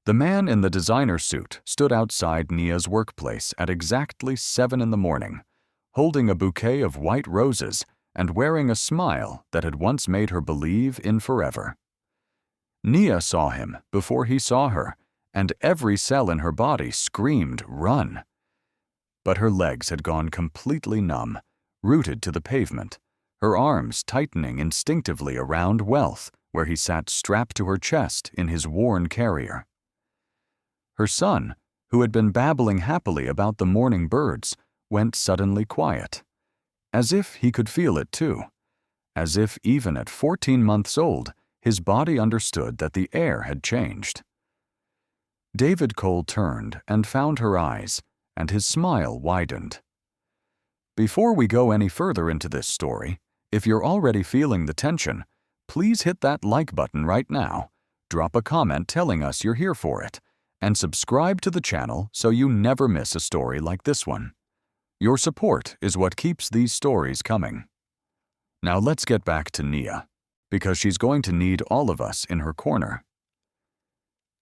The man in the designer suit stood outside Nia's workplace at exactly 7 in the morning, holding a bouquet of white roses and wearing a smile that had once made her believe in forever. Nia saw him before he saw her, and every cell in her body screamed, "Run!" But her legs had gone completely numb, rooted to the pavement, her arms tightening instinctively around Wealth, where he sat strapped to her chest in his worn carrier. Her son, who had been babbling happily about the morning birds, went suddenly quiet, as if he could feel it too, as if even at 14 months old, his body understood that the air had changed. David Cole turned and found her eyes, and his smile widened. Before we go any further into this story, if you're already feeling the tension, please hit that like button right now, drop a comment telling us you're here for it, and subscribe to the channel so you never miss a story like this one. Your support is what keeps these stories coming. Now let's get back to Nia, because she's going to need all of us in her corner.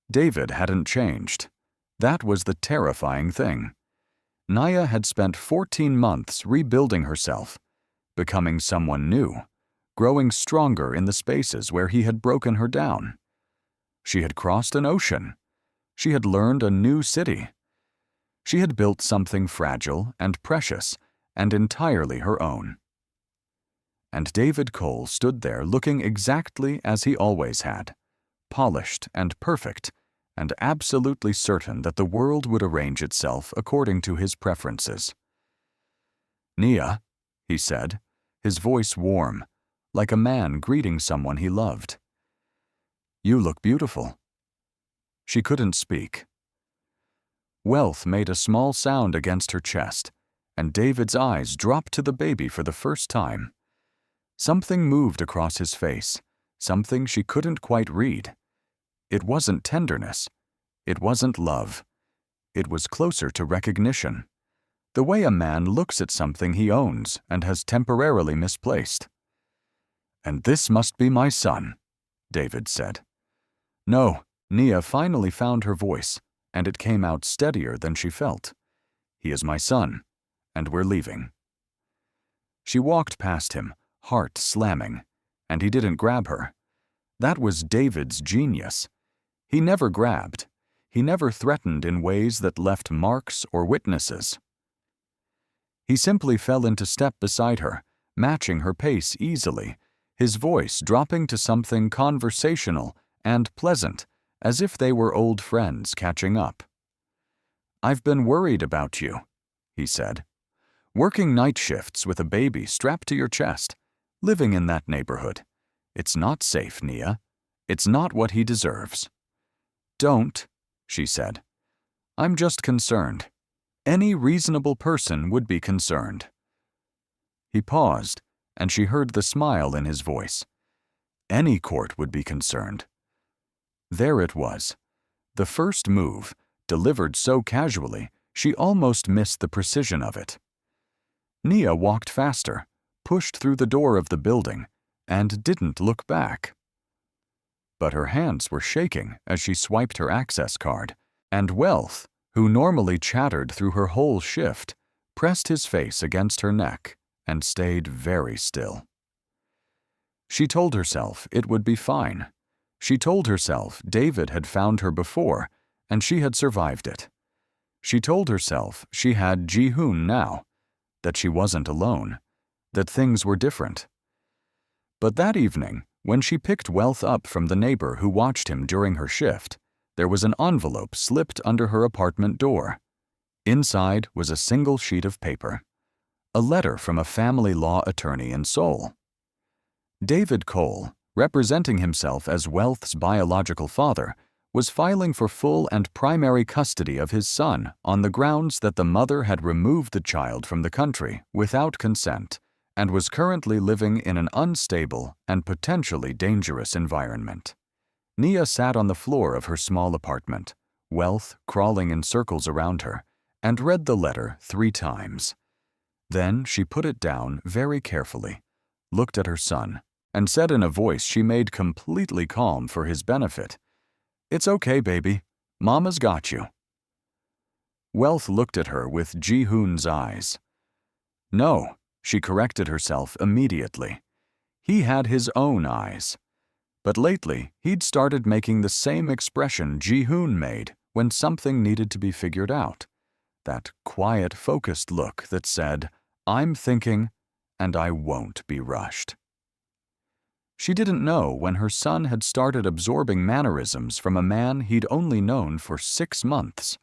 David hadn't changed. That was the terrifying thing. Nia had spent 14 months rebuilding herself, becoming someone new, growing stronger in the spaces where he had broken her down. She had crossed an ocean. She had learned a new city. She had built something fragile and precious and entirely her own. And David Cole stood there looking exactly as he always had, polished and perfect, and absolutely certain that the world would arrange itself according to his preferences. "Nia," he said, his voice warm, like a man greeting someone he loved. "You look beautiful." She couldn't speak. Wealth made a small sound against her chest, and David's eyes dropped to the baby for the first time. Something moved across his face, something she couldn't quite read. It wasn't tenderness. It wasn't love. It was closer to recognition, the way a man looks at something he owns and has temporarily misplaced. "And this must be my son," David said. "No," Nia finally found her voice, and it came out steadier than she felt. "He is my son, and we're leaving." She walked past him, heart slamming, and he didn't grab her. That was David's genius. He never grabbed. He never threatened in ways that left marks or witnesses. He simply fell into step beside her, matching her pace easily, his voice dropping to something conversational and pleasant, as if they were old friends catching up. "I've been worried about you," he said. "Working night shifts with a baby strapped to your chest, living in that neighborhood. It's not safe, Nia. It's not what he deserves." "Don't," she said. "I'm just concerned. Any reasonable person would be concerned." He paused, and she heard the smile in his voice. Any court would be concerned. There it was. The first move, delivered so casually, she almost missed the precision of it. Nia walked faster, pushed through the door of the building, and didn't look back. But her hands were shaking as she swiped her access card, and Wealth, who normally chattered through her whole shift, pressed his face against her neck and stayed very still. She told herself it would be fine. She told herself David had found her before, and she had survived it. She told herself she had Ji-hoon now, that she wasn't alone, that things were different. But that evening, when she picked Wealth up from the neighbor who watched him during her shift, there was an envelope slipped under her apartment door. Inside was a single sheet of paper, a letter from a family law attorney in Seoul. David Cole, representing himself as Wealth's biological father, was filing for full and primary custody of his son on the grounds that the mother had removed the child from the country without consent and was currently living in an unstable and potentially dangerous environment. Nia sat on the floor of her small apartment, Wealth crawling in circles around her, and read the letter 3 times. Then she put it down very carefully, looked at her son, and said in a voice she made completely calm for his benefit, "It's okay, baby. Mama's got you." Wealth looked at her with Ji-hoon's eyes. No, she corrected herself immediately. He had his own eyes. But lately, he'd started making the same expression Ji-hoon made when something needed to be figured out. That quiet, focused look that said, "I'm thinking, and I won't be rushed." She didn't know when her son had started absorbing mannerisms from a man he'd only known for 6 months.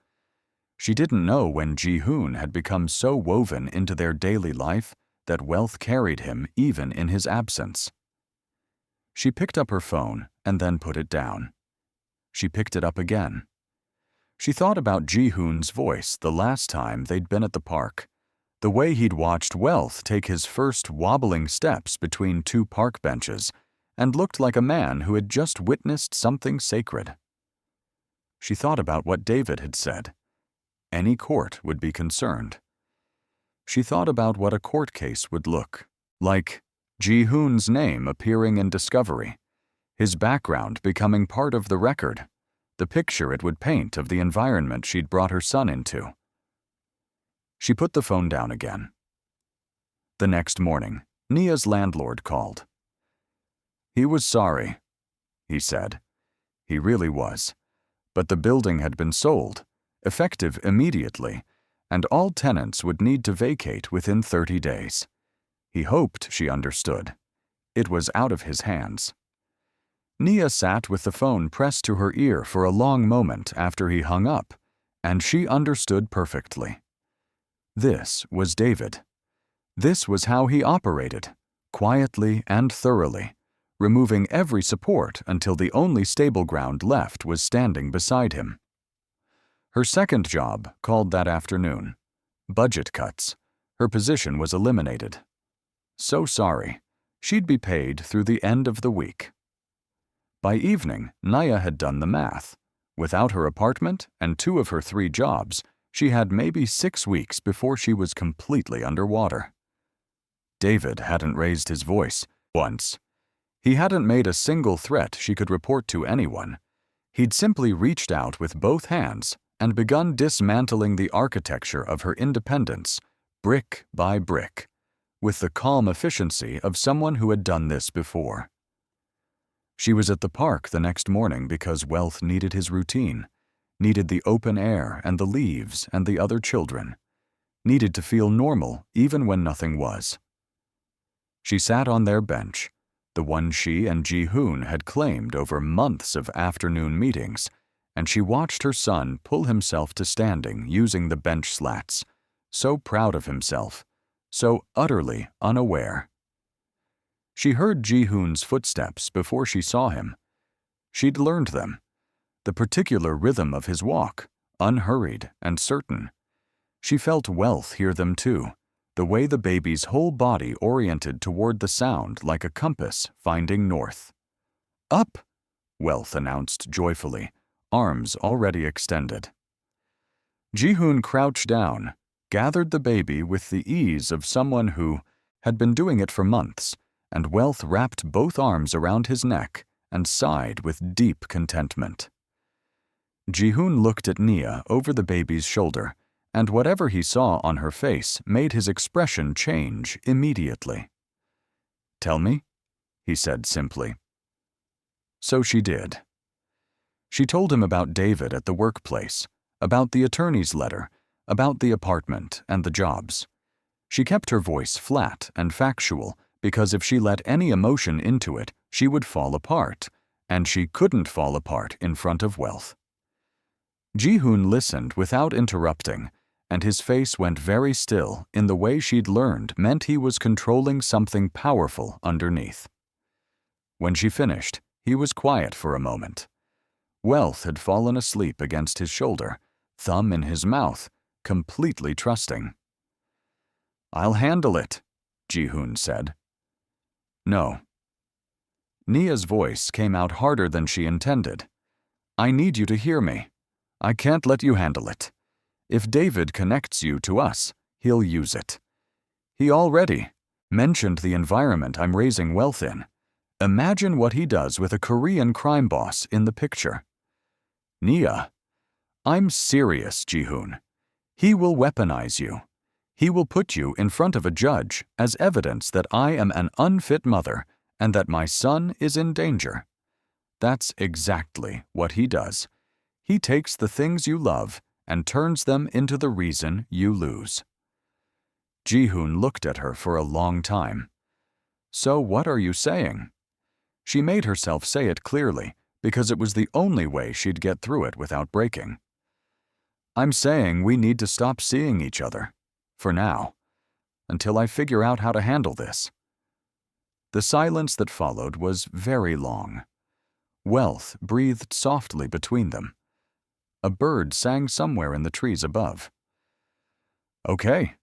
She didn't know when Ji-hoon had become so woven into their daily life that Wealth carried him even in his absence. She picked up her phone and then put it down. She picked it up again. She thought about Ji-hoon's voice the last time they'd been at the park, the way he'd watched Wealth take his first wobbling steps between 2 park benches and looked like a man who had just witnessed something sacred. She thought about what David had said. Any court would be concerned. She thought about what a court case would look like. Ji-hoon's name appearing in Discovery, his background becoming part of the record, the picture it would paint of the environment she'd brought her son into. She put the phone down again. The next morning, Nia's landlord called. He was sorry, he said. He really was. But the building had been sold, effective immediately, and all tenants would need to vacate within 30 days. He hoped she understood. It was out of his hands. Nia sat with the phone pressed to her ear for a long moment after he hung up, and she understood perfectly. This was David. This was how he operated, quietly and thoroughly, removing every support until the only stable ground left was standing beside him. Her second job called that afternoon. Budget cuts. Her position was eliminated. So sorry. She'd be paid through the end of the week. By evening, Nia had done the math. Without her apartment and 2 of her 3 jobs, she had maybe 6 weeks before she was completely underwater. David hadn't raised his voice once. He hadn't made a single threat she could report to anyone. He'd simply reached out with both hands and begun dismantling the architecture of her independence, brick by brick, with the calm efficiency of someone who had done this before. She was at the park the next morning because Wealth needed his routine, needed the open air and the leaves and the other children, needed to feel normal even when nothing was. She sat on their bench, the one she and Ji-hoon had claimed over months of afternoon meetings, and she watched her son pull himself to standing using the bench slats, so proud of himself, so utterly unaware. She heard Ji-hoon's footsteps before she saw him. She'd learned them, the particular rhythm of his walk, unhurried and certain. She felt Wealth hear them too, the way the baby's whole body oriented toward the sound like a compass finding north. "Up!" Wealth announced joyfully, arms already extended. Ji-hoon crouched down, gathered the baby with the ease of someone who had been doing it for months, and Wealth wrapped both arms around his neck and sighed with deep contentment. Ji-hoon looked at Nia over the baby's shoulder, and whatever he saw on her face made his expression change immediately. "Tell me," he said simply. So she did. She told him about David at the workplace, about the attorney's letter, about the apartment and the jobs. She kept her voice flat and factual because if she let any emotion into it, she would fall apart, and she couldn't fall apart in front of Wealth. Ji-hoon listened without interrupting, and his face went very still in the way she'd learned meant he was controlling something powerful underneath. When she finished, he was quiet for a moment. Wealth had fallen asleep against his shoulder, thumb in his mouth, completely trusting. "I'll handle it," Ji-hoon said. "No." Nia's voice came out harder than she intended. "I need you to hear me. I can't let you handle it. If David connects you to us, he'll use it. He already mentioned the environment I'm raising Wealth in. Imagine what he does with a Korean crime boss in the picture." "Nia." I'm serious, Ji-hoon. He will weaponize you. He will put you in front of a judge as evidence that I am an unfit mother and that my son is in danger. That's exactly what he does. He takes the things you love and turns them into the reason you lose. Ji-hoon looked at her for a long time. So what are you saying? She made herself say it clearly because it was the only way she'd get through it without breaking. I'm saying we need to stop seeing each other, for now, until I figure out how to handle this. The silence that followed was very long. Wealth breathed softly between them. A bird sang somewhere in the trees above. Okay,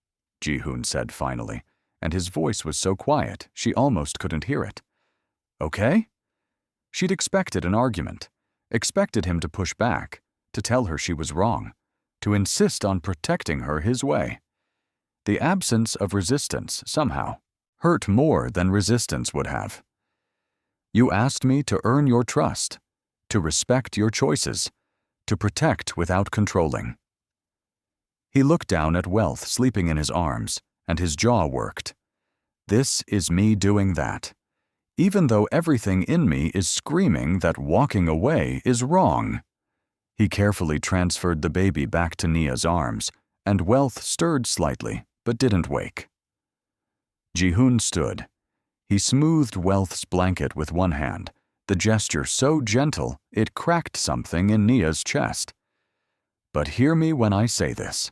Ji-hoon said finally, and his voice was so quiet she almost couldn't hear it. Okay? She'd expected an argument, expected him to push back, to tell her she was wrong, to insist on protecting her his way. The absence of resistance, somehow, hurt more than resistance would have. You asked me to earn your trust, to respect your choices, to protect without controlling. He looked down at Wealth sleeping in his arms, and his jaw worked. This is me doing that, even though everything in me is screaming that walking away is wrong. He carefully transferred the baby back to Nia's arms, and Wealth stirred slightly, but didn't wake. Ji-hoon stood. He smoothed Wealth's blanket with one hand, the gesture so gentle it cracked something in Nia's chest. But hear me when I say this.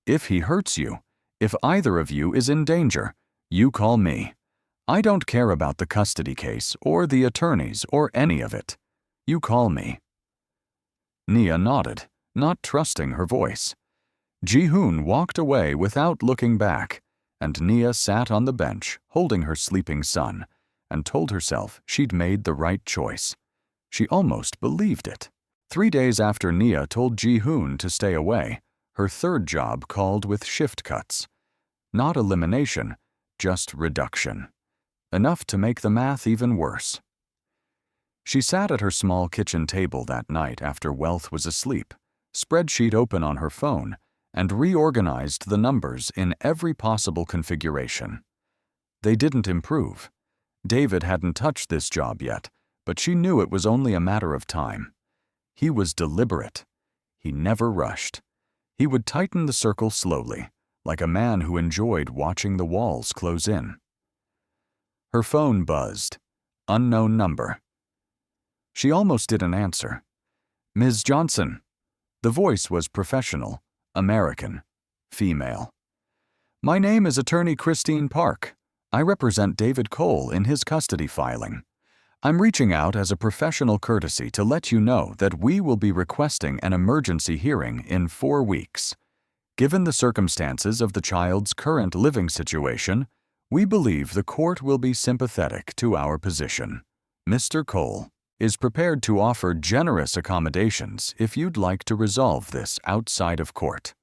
If he hurts you, if either of you is in danger, you call me. I don't care about the custody case or the attorneys or any of it. You call me. Nia nodded, not trusting her voice. Ji-hoon walked away without looking back, and Nia sat on the bench holding her sleeping son and told herself she'd made the right choice. She almost believed it. 3 days after Nia told Ji-hoon to stay away, her third job called with shift cuts. Not elimination, just reduction. Enough to make the math even worse. She sat at her small kitchen table that night after Wealth was asleep, spreadsheet open on her phone, and reorganized the numbers in every possible configuration. They didn't improve. David hadn't touched this job yet, but she knew it was only a matter of time. He was deliberate. He never rushed. He would tighten the circle slowly, like a man who enjoyed watching the walls close in. Her phone buzzed. Unknown number. She almost didn't answer. Ms. Johnson. The voice was professional, American, female. My name is Attorney Christine Park. I represent David Cole in his custody filing. I'm reaching out as a professional courtesy to let you know that we will be requesting an emergency hearing in 4 weeks. Given the circumstances of the child's current living situation, we believe the court will be sympathetic to our position. Mr. Cole is prepared to offer generous accommodations if you'd like to resolve this outside of court.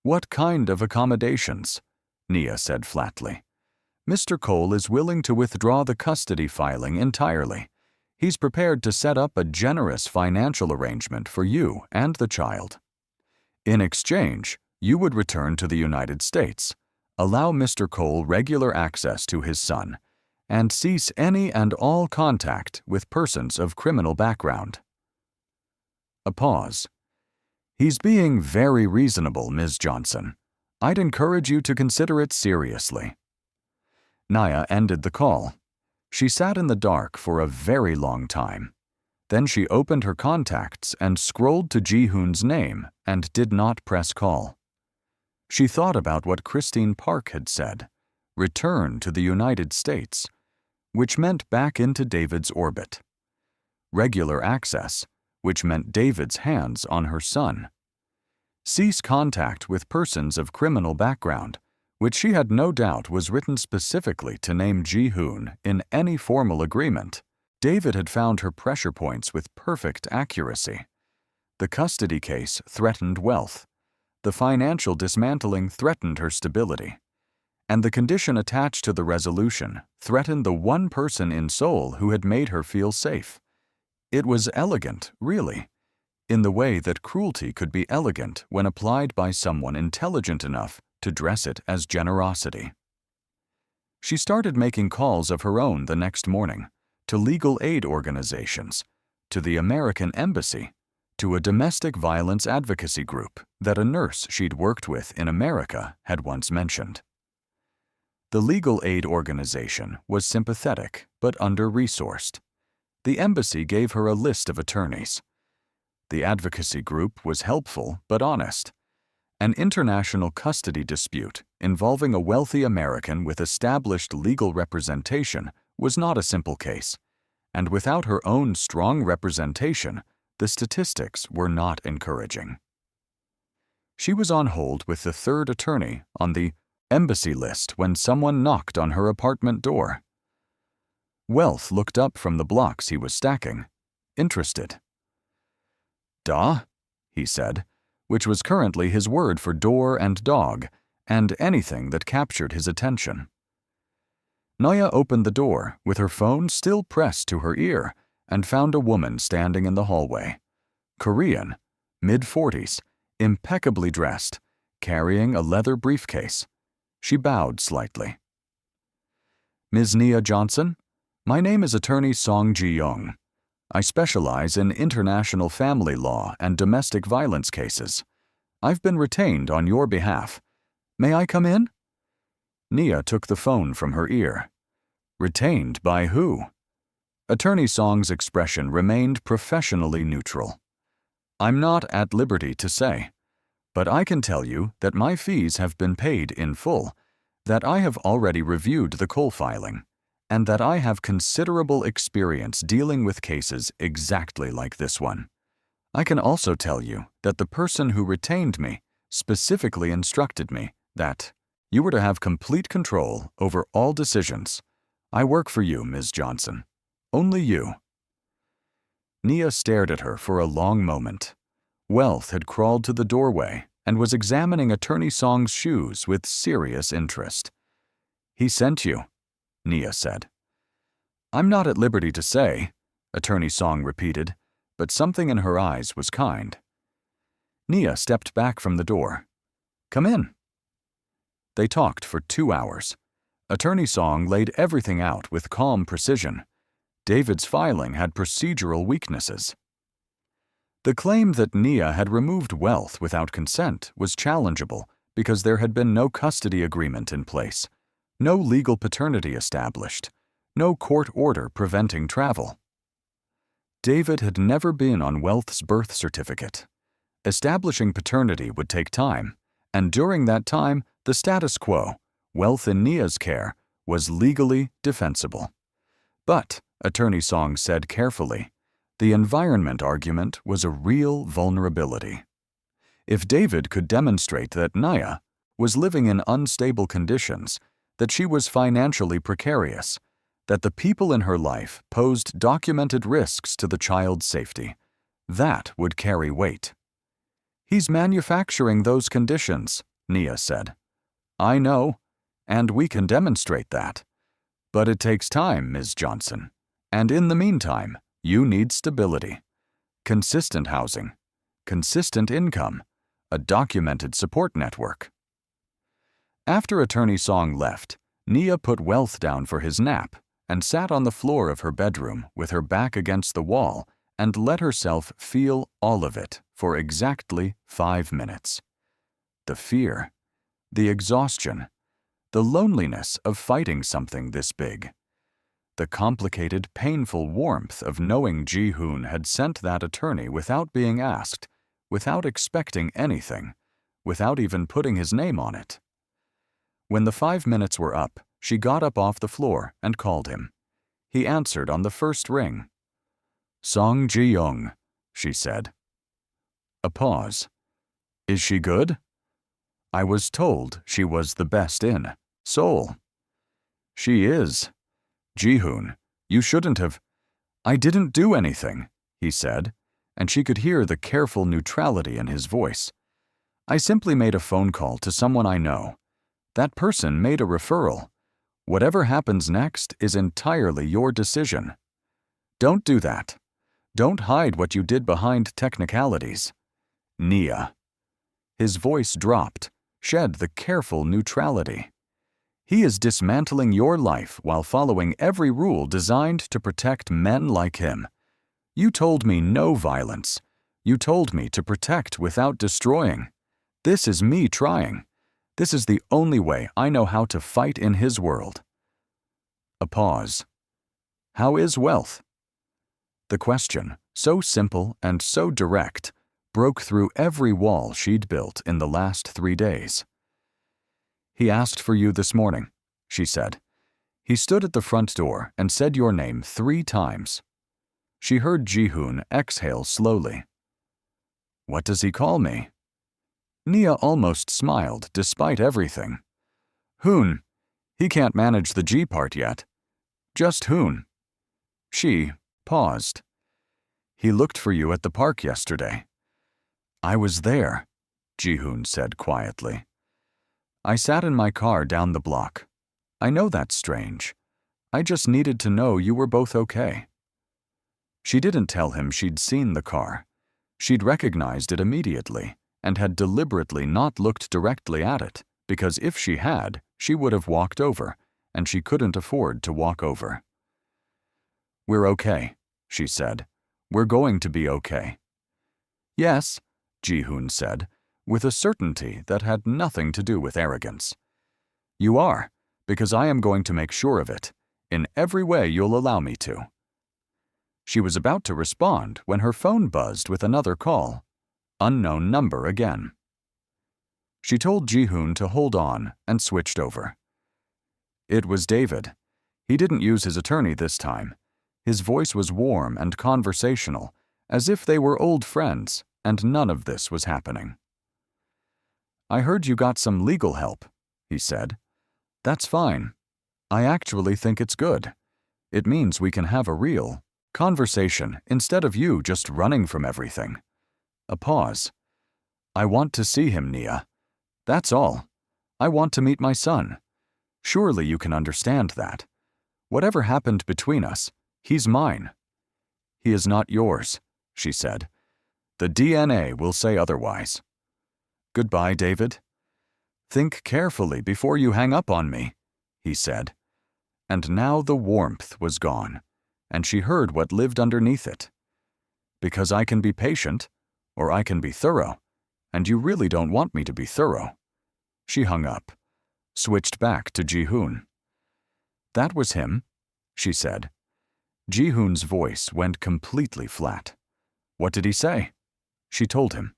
What kind of accommodations? Nia said flatly. Mr. Cole is willing to withdraw the custody filing entirely. He's prepared to set up a generous financial arrangement for you and the child. In exchange, you would return to the United States, allow Mr. Cole regular access to his son, and cease any and all contact with persons of criminal background. A pause. He's being very reasonable, Ms. Johnson. I'd encourage you to consider it seriously. Nia ended the call. She sat in the dark for a very long time. Then she opened her contacts and scrolled to Ji-hoon's name and did not press call. She thought about what Christine Park had said, return to the United States, which meant back into David's orbit. Regular access, which meant David's hands on her son. Cease contact with persons of criminal background, which she had no doubt was written specifically to name Ji-hoon in any formal agreement. David had found her pressure points with perfect accuracy. The custody case threatened Wealth. The financial dismantling threatened her stability. And the condition attached to the resolution threatened the one person in Seoul who had made her feel safe. It was elegant, really. in the way that cruelty could be elegant when applied by someone intelligent enough to dress it as generosity. She started making calls of her own the next morning, to legal aid organizations, to the American Embassy, to a domestic violence advocacy group that a nurse she'd worked with in America had once mentioned. The legal aid organization was sympathetic but under-resourced. The embassy gave her a list of attorneys. The advocacy group was helpful but honest. An international custody dispute involving a wealthy American with established legal representation was not a simple case, and without her own strong representation, the statistics were not encouraging. She was on hold with the third attorney on the embassy list when someone knocked on her apartment door. Wealth looked up from the blocks he was stacking, interested. "Da?" he said, which was currently his word for door and dog, and anything that captured his attention. Naya opened the door with her phone still pressed to her ear and found a woman standing in the hallway. Korean, mid-40s, impeccably dressed, carrying a leather briefcase. She bowed slightly. "Ms. Nia Johnson, my name is attorney Song Ji-young. I specialize in international family law and domestic violence cases. I've been retained on your behalf. May I come in?" Nia took the phone from her ear. Retained by who? Attorney Song's expression remained professionally neutral. "I'm not at liberty to say, but I can tell you that my fees have been paid in full, that I have already reviewed the Cole filing, and that I have considerable experience dealing with cases exactly like this one. I can also tell you that the person who retained me specifically instructed me that you were to have complete control over all decisions. I work for you, Ms. Johnson. Only you." Nia stared at her for a long moment. Wealth had crawled to the doorway and was examining Attorney Song's shoes with serious interest. "He sent you," Nia said. "I'm not at liberty to say," Attorney Song repeated, but something in her eyes was kind. Nia stepped back from the door. "Come in." They talked for 2 hours. Attorney Song laid everything out with calm precision. David's filing had procedural weaknesses. The claim that Nia had removed Wealth without consent was challengeable because there had been no custody agreement in place, no legal paternity established, no court order preventing travel. David had never been on Wealth's birth certificate. Establishing paternity would take time, and during that time, the status quo, Wealth in Nia's care, was legally defensible. But, Attorney Song said carefully, the environment argument was a real vulnerability. If David could demonstrate that Nia was living in unstable conditions, that she was financially precarious, that the people in her life posed documented risks to the child's safety, that would carry weight. "He's manufacturing those conditions," Nia said. "I know, and we can demonstrate that. But it takes time, Ms. Johnson, and in the meantime, you need stability, consistent housing, consistent income, a documented support network." After Attorney Song left, Nia put Wealth down for his nap and sat on the floor of her bedroom with her back against the wall and let herself feel all of it for exactly 5 minutes. The fear, the exhaustion, the loneliness of fighting something this big. The complicated, painful warmth of knowing Ji-hoon had sent that attorney without being asked, without expecting anything, without even putting his name on it. When the 5 minutes were up, she got up off the floor and called him. He answered on the first ring. "Song Ji-young," she said. A pause. "Is she good?" "I was told she was the best in Seoul." "She is. Ji-hoon, you shouldn't have." "I didn't do anything," he said, and she could hear the careful neutrality in his voice. "I simply made a phone call to someone I know. That person made a referral. Whatever happens next is entirely your decision. Don't do that. Don't hide what you did behind technicalities. Nia. His voice dropped, shed the careful neutrality. He is dismantling your life while following every rule designed to protect men like him. You told me no violence. You told me to protect without destroying. This is me trying. This is the only way I know how to fight in his world. A pause. How is wealth? The question, so simple and so direct, broke through every wall she'd built in the last 3 days. He asked for you this morning, she said. He stood at the front door and said your name 3 times. She heard Ji-hoon exhale slowly. What does he call me? Nia almost smiled despite everything. Hoon. He can't manage the G part yet. Just Hoon. She paused. He looked for you at the park yesterday. I was there, Ji-hoon said quietly. I sat in my car down the block. I know that's strange. I just needed to know you were both okay. She didn't tell him she'd seen the car. She'd recognized it immediately and had deliberately not looked directly at it, because if she had, she would have walked over, and she couldn't afford to walk over. We're okay, she said. We're going to be okay. Yes, Ji-hoon said, with a certainty that had nothing to do with arrogance. You are, because I am going to make sure of it, in every way you'll allow me to. She was about to respond when her phone buzzed with another call. Unknown number again. She told Ji-hoon to hold on and switched over. It was David. He didn't use his attorney this time. His voice was warm and conversational, as if they were old friends, and none of this was happening. I heard you got some legal help, he said. That's fine. I actually think it's good. It means we can have a real conversation instead of you just running from everything. A pause. I want to see him, Nia. That's all. I want to meet my son. Surely you can understand that. Whatever happened between us, he's mine. He is not yours, she said. The DNA will say otherwise. Goodbye, David. Think carefully before you hang up on me, he said. And now the warmth was gone, and she heard what lived underneath it. Because I can be patient, or I can be thorough, and you really don't want me to be thorough. She hung up, switched back to Ji-hoon. That was him, she said. Ji-hoon's voice went completely flat. What did he say? She told him.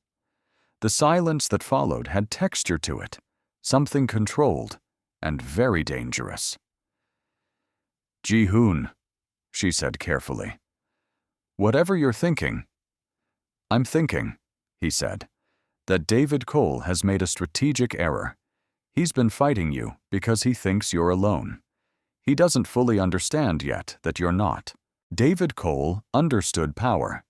The silence that followed had texture to it, something controlled and very dangerous. Ji-hoon, she said carefully. Whatever you're thinking. I'm thinking, he said, that David Cole has made a strategic error. He's been fighting you because he thinks you're alone. He doesn't fully understand yet that you're not. David Cole understood power.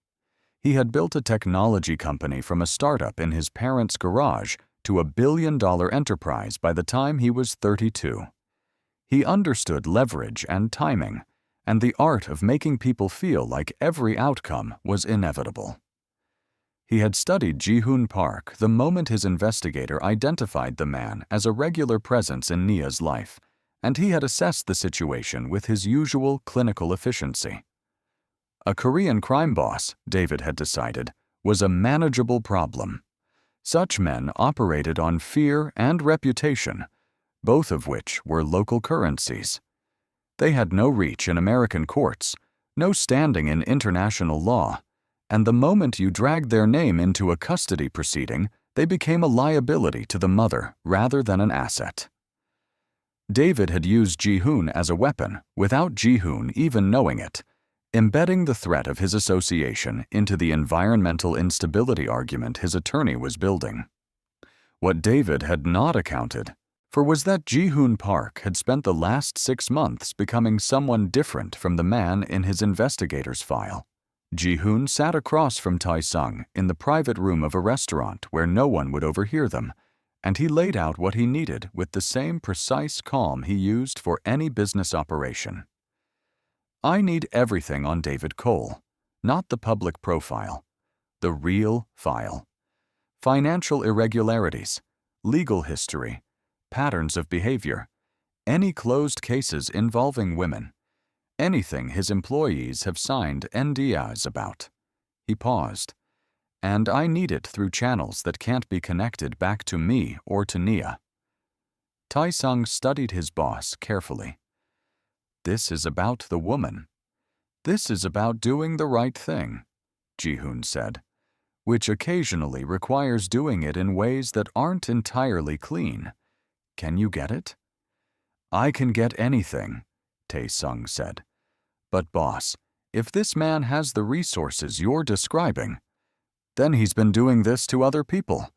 He had built a technology company from a startup in his parents' garage to a billion-dollar enterprise by the time he was 32. He understood leverage and timing, and the art of making people feel like every outcome was inevitable. He had studied Ji-hoon Park the moment his investigator identified the man as a regular presence in Nia's life, and he had assessed the situation with his usual clinical efficiency. A Korean crime boss, David had decided, was a manageable problem. Such men operated on fear and reputation, both of which were local currencies. They had no reach in American courts, no standing in international law, and the moment you dragged their name into a custody proceeding, they became a liability to the mother rather than an asset. David had used Ji-hoon as a weapon without Ji-hoon even knowing it, embedding the threat of his association into the environmental instability argument his attorney was building. What David had not accounted for was that Ji-hoon Park had spent the last 6 months becoming someone different from the man in his investigator's file. Ji-hoon sat across from Tae-sung in the private room of a restaurant where no one would overhear them, and he laid out what he needed with the same precise calm he used for any business operation. I need everything on David Cole, Not the public profile. The real file. Financial irregularities, legal history, patterns of behavior, any closed cases involving women, anything his employees have signed NDAs about. He paused. And I need it through channels that can't be connected back to me or to Nia. Tae-sung studied his boss carefully. This is about the woman. This is about doing the right thing, Ji-hoon said, which occasionally requires doing it in ways that aren't entirely clean. Can you get it? I can get anything, Tae-sung said. But boss, if this man has the resources you're describing, then he's been doing this to other people.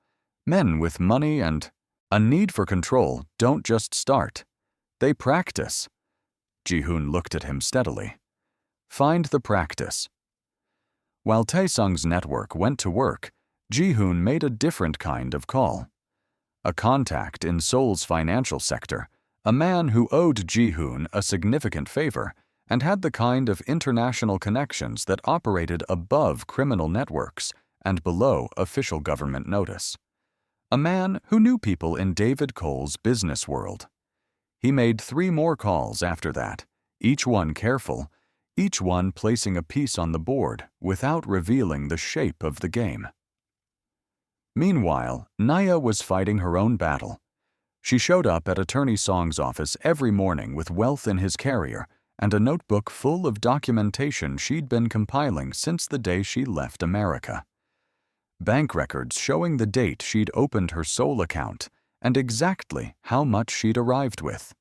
Men with money and a need for control don't just start. They practice. Ji-hoon looked at him steadily. Find the practice. While Tae-sung's network went to work, Ji-hoon made a different kind of call. A contact in Seoul's financial sector, a man who owed Ji-hoon a significant favor and had the kind of international connections that operated above criminal networks and below official government notice. A man who knew people in David Cole's business world. He made 3 more calls after that, each one careful, each one placing a piece on the board without revealing the shape of the game. Meanwhile, Nia was fighting her own battle. She showed up at Attorney Song's office every morning with Wealth in his carrier and a notebook full of documentation she'd been compiling since the day she left America. Bank records showing the date she'd opened her Seoul account and exactly how much she'd arrived with.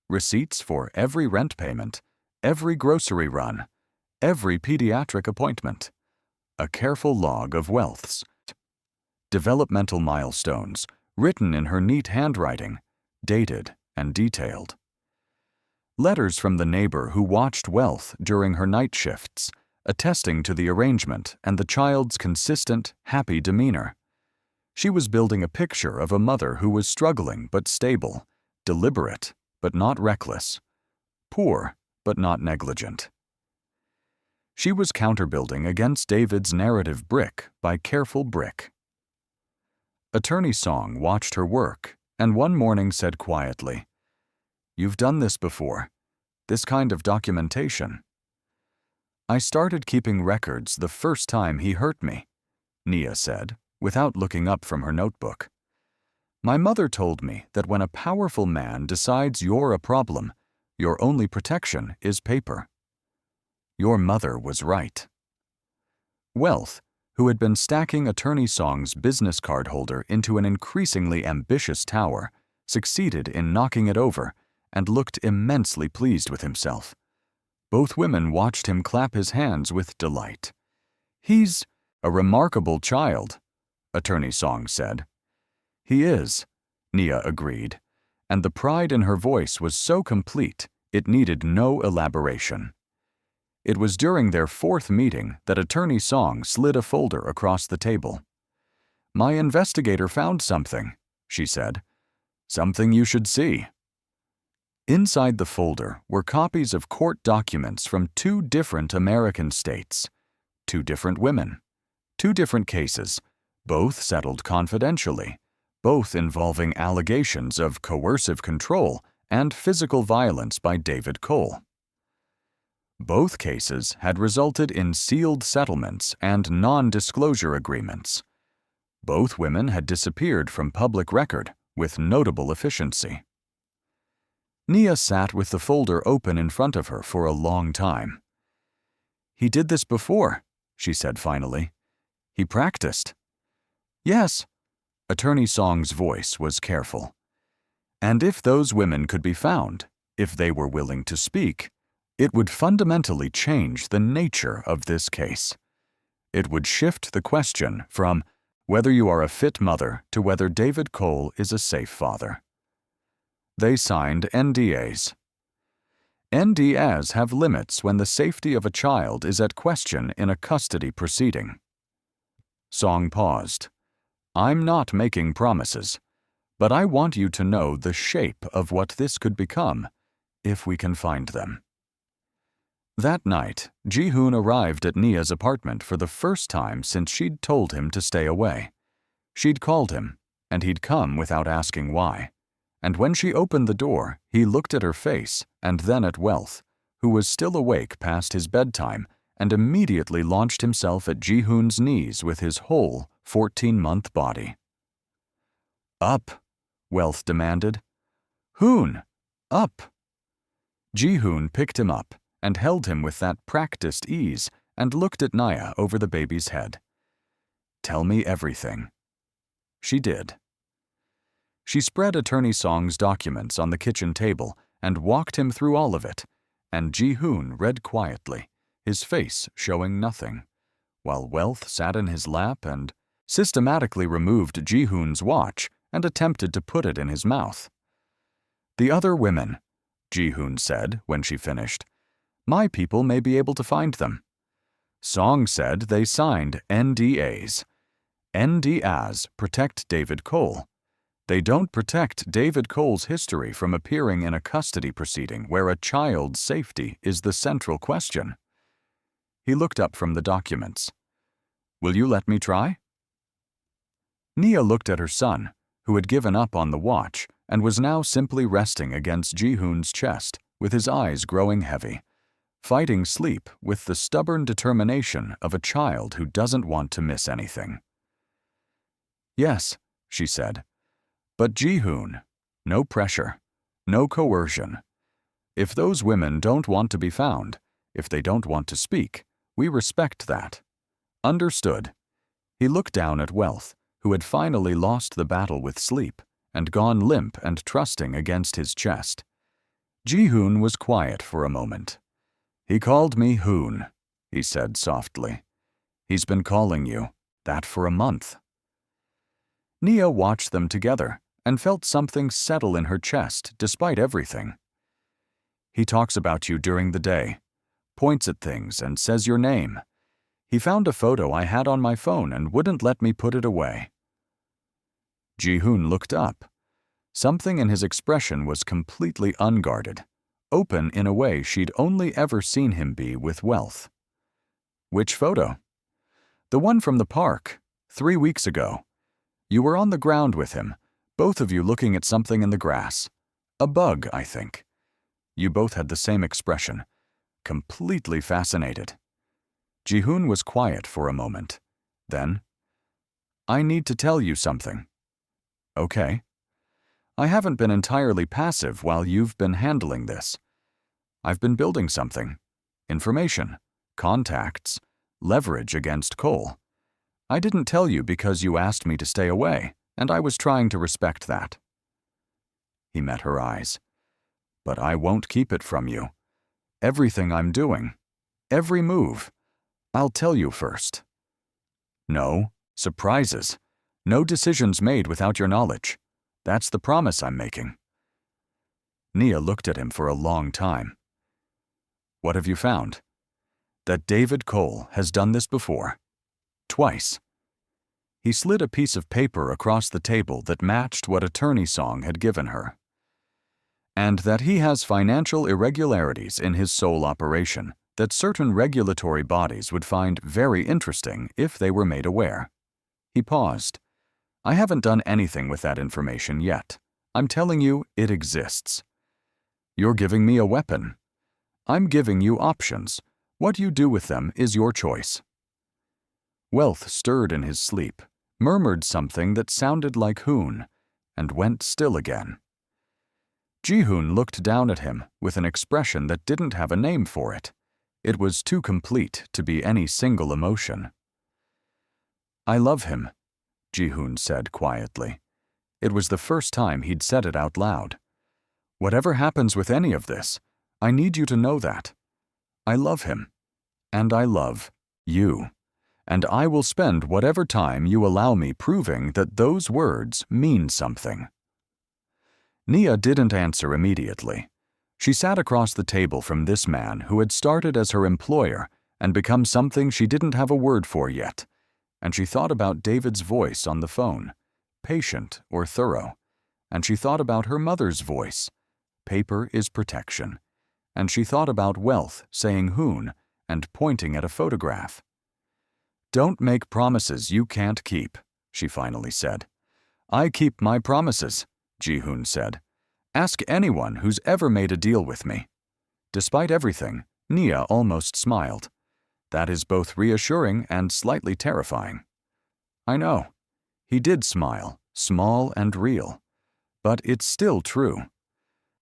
Receipts for every rent payment, every grocery run, every pediatric appointment. A careful log of Wealth's developmental milestones, written in her neat handwriting, dated and detailed. Letters from the neighbor who watched Wealth during her night shifts, attesting to the arrangement and the child's consistent, happy demeanor. She was building a picture of a mother who was struggling but stable, deliberate but not reckless, poor but not negligent. She was counterbuilding against David's narrative brick by careful brick. Attorney Song watched her work and one morning said quietly, "You've done this before, this kind of documentation." "I started keeping records the first time he hurt me," Nia said, without looking up from her notebook. "My mother told me that when a powerful man decides you're a problem, your only protection is paper." Your mother was right. Wealth, who had been stacking Attorney Song's business card holder into an increasingly ambitious tower, succeeded in knocking it over and looked immensely pleased with himself. Both women watched him clap his hands with delight. "He's a remarkable child," Attorney Song said. "He is," Nia agreed, and the pride in her voice was so complete it needed no elaboration. It was during their 4th meeting that Attorney Song slid a folder across the table. "My investigator found something," she said. "Something you should see." Inside the folder were copies of court documents from 2 different American states, 2 different women, 2 different cases, both settled confidentially, both involving allegations of coercive control and physical violence by David Cole. Both cases had resulted in sealed settlements and non-disclosure agreements. Both women had disappeared from public record with notable efficiency. Nia sat with the folder open in front of her for a long time. "He did this before," she said finally. "He practiced." "Yes," Attorney Song's voice was careful. "And if those women could be found, if they were willing to speak, it would fundamentally change the nature of this case. It would shift the question from whether you are a fit mother to whether David Cole is a safe father." They signed NDAs. NDAs have limits when the safety of a child is at question in a custody proceeding. Song paused. "I'm not making promises, but I want you to know the shape of what this could become, if we can find them." That night, Ji-hoon arrived at Nia's apartment for the first time since she'd told him to stay away. She'd called him, and he'd come without asking why. And when she opened the door, he looked at her face and then at Wealth, who was still awake past his bedtime, and immediately launched himself at Ji-hoon's knees with his whole 14-month body. "Up," Wealth demanded. "Hoon, up." Ji-hoon picked him up and held him with that practiced ease and looked at Nia over the baby's head. "Tell me everything." She did. She spread Attorney Song's documents on the kitchen table and walked him through all of it, and Ji-hoon read quietly, his face showing nothing, while Wealth sat in his lap and systematically removed Ji-hoon's watch and attempted to put it in his mouth. "The other women," Ji-hoon said when she finished, "my people may be able to find them." Song said they signed NDAs. NDAs protect David Cole. They don't protect David Cole's history from appearing in a custody proceeding where a child's safety is the central question. He looked up from the documents. "Will you let me try?" Nia looked at her son, who had given up on the watch and was now simply resting against Ji-hoon's chest, with his eyes growing heavy, fighting sleep with the stubborn determination of a child who doesn't want to miss anything. "Yes," she said. "But Ji-hoon, no pressure, no coercion. If those women don't want to be found, if they don't want to speak, we respect that. Understood?" He looked down at Wealth, who had finally lost the battle with sleep and gone limp and trusting against his chest. Ji-hoon was quiet for a moment. "He called me Hoon," he said softly. "He's been calling you that for a month." Nia watched them together and felt something settle in her chest despite everything. "He talks about you during the day, points at things and says your name. He found a photo I had on my phone and wouldn't let me put it away." Ji-hoon looked up. Something in his expression was completely unguarded, open in a way she'd only ever seen him be with Wealth. "Which photo?" "The one from the park, 3 weeks ago. You were on the ground with him, both of you looking at something in the grass. A bug, I think. You both had the same expression, completely fascinated." Ji-hoon was quiet for a moment. Then, "I need to tell you something." "Okay." "I haven't been entirely passive while you've been handling this. I've been building something. Information, contacts, leverage against Cole. I didn't tell you because you asked me to stay away, and I was trying to respect that." He met her eyes. "But I won't keep it from you. Everything I'm doing, every move. I'll tell you first." "No, surprises. No decisions made without your knowledge. That's the promise I'm making." Nia looked at him for a long time. "What have you found?" "That David Cole has done this before. Twice." He slid a piece of paper across the table that matched what Attorney Song had given her. "And that he has financial irregularities in his Seoul operation that certain regulatory bodies would find very interesting if they were made aware." He paused. "I haven't done anything with that information yet. I'm telling you it exists. You're giving me a weapon. I'm giving you options. What you do with them is your choice." Wealth stirred in his sleep, murmured something that sounded like Hoon, and went still again. Ji-hoon looked down at him with an expression that didn't have a name for it. It was too complete to be any single emotion. "I love him," Ji-hoon said quietly. It was the first time he'd said it out loud. "Whatever happens with any of this, I need you to know that. I love him, and I love you, and I will spend whatever time you allow me proving that those words mean something." Nia didn't answer immediately. She sat across the table from this man who had started as her employer and become something she didn't have a word for yet, and she thought about David's voice on the phone, patient or thorough, and she thought about her mother's voice, "Paper is protection," and she thought about Wealth saying Hoon and pointing at a photograph. "Don't make promises you can't keep," she finally said. "I keep my promises," Ji-hoon said. "Ask anyone who's ever made a deal with me." Despite everything, Nia almost smiled. That is both reassuring and slightly terrifying. I know. He did smile, small and real. But it's still true.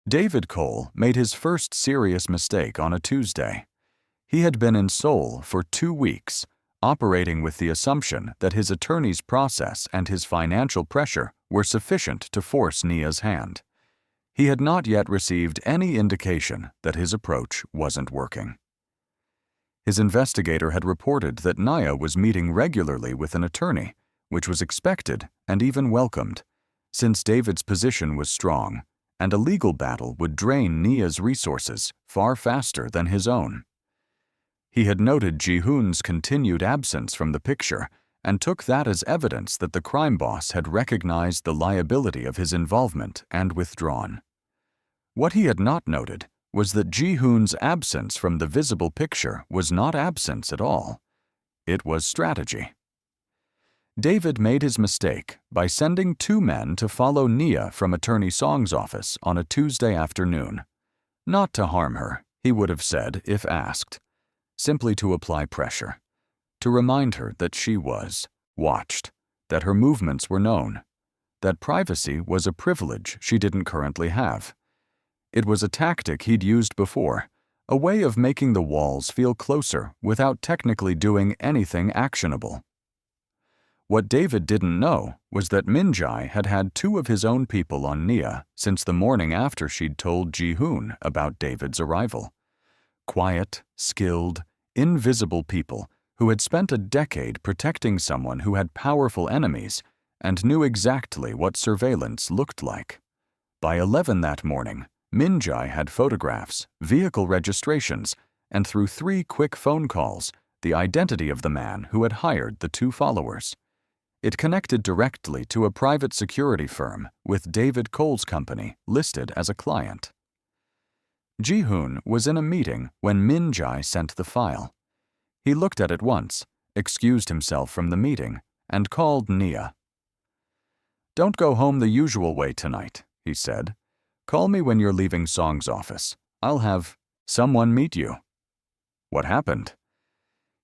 David Cole made his first serious mistake on a Tuesday. He had been in Seoul for 2 weeks, operating with the assumption that his attorney's process and his financial pressure were sufficient to force Nia's hand. He had not yet received any indication that his approach wasn't working. His investigator had reported that Nia was meeting regularly with an attorney, which was expected and even welcomed, since David's position was strong, and a legal battle would drain Nia's resources far faster than his own. He had noted Ji-hoon's continued absence from the picture and took that as evidence that the crime boss had recognized the liability of his involvement and withdrawn. What he had not noted was that Ji-hoon's absence from the visible picture was not absence at all. It was strategy. David made his mistake by sending 2 men to follow Nia from Attorney Song's office on a Tuesday afternoon. Not to harm her, he would have said if asked. Simply to apply pressure. To remind her that she was watched, that her movements were known, that privacy was a privilege she didn't currently have. It was a tactic he'd used before, a way of making the walls feel closer without technically doing anything actionable. What David didn't know was that Min-jae had had 2 of his own people on Nia since the morning after she'd told Ji-hoon about David's arrival. Quiet, skilled, invisible people who had spent a decade protecting someone who had powerful enemies and knew exactly what surveillance looked like. By 11 that morning, Min-jae had photographs, vehicle registrations, and through 3 quick phone calls, the identity of the man who had hired the 2 followers. It connected directly to a private security firm with David Cole's company listed as a client. Ji-hoon was in a meeting when Min-jae sent the file. He looked at it once, excused himself from the meeting, and called Nia. "Don't go home the usual way tonight," he said. "Call me when you're leaving Song's office. I'll have someone meet you." "What happened?"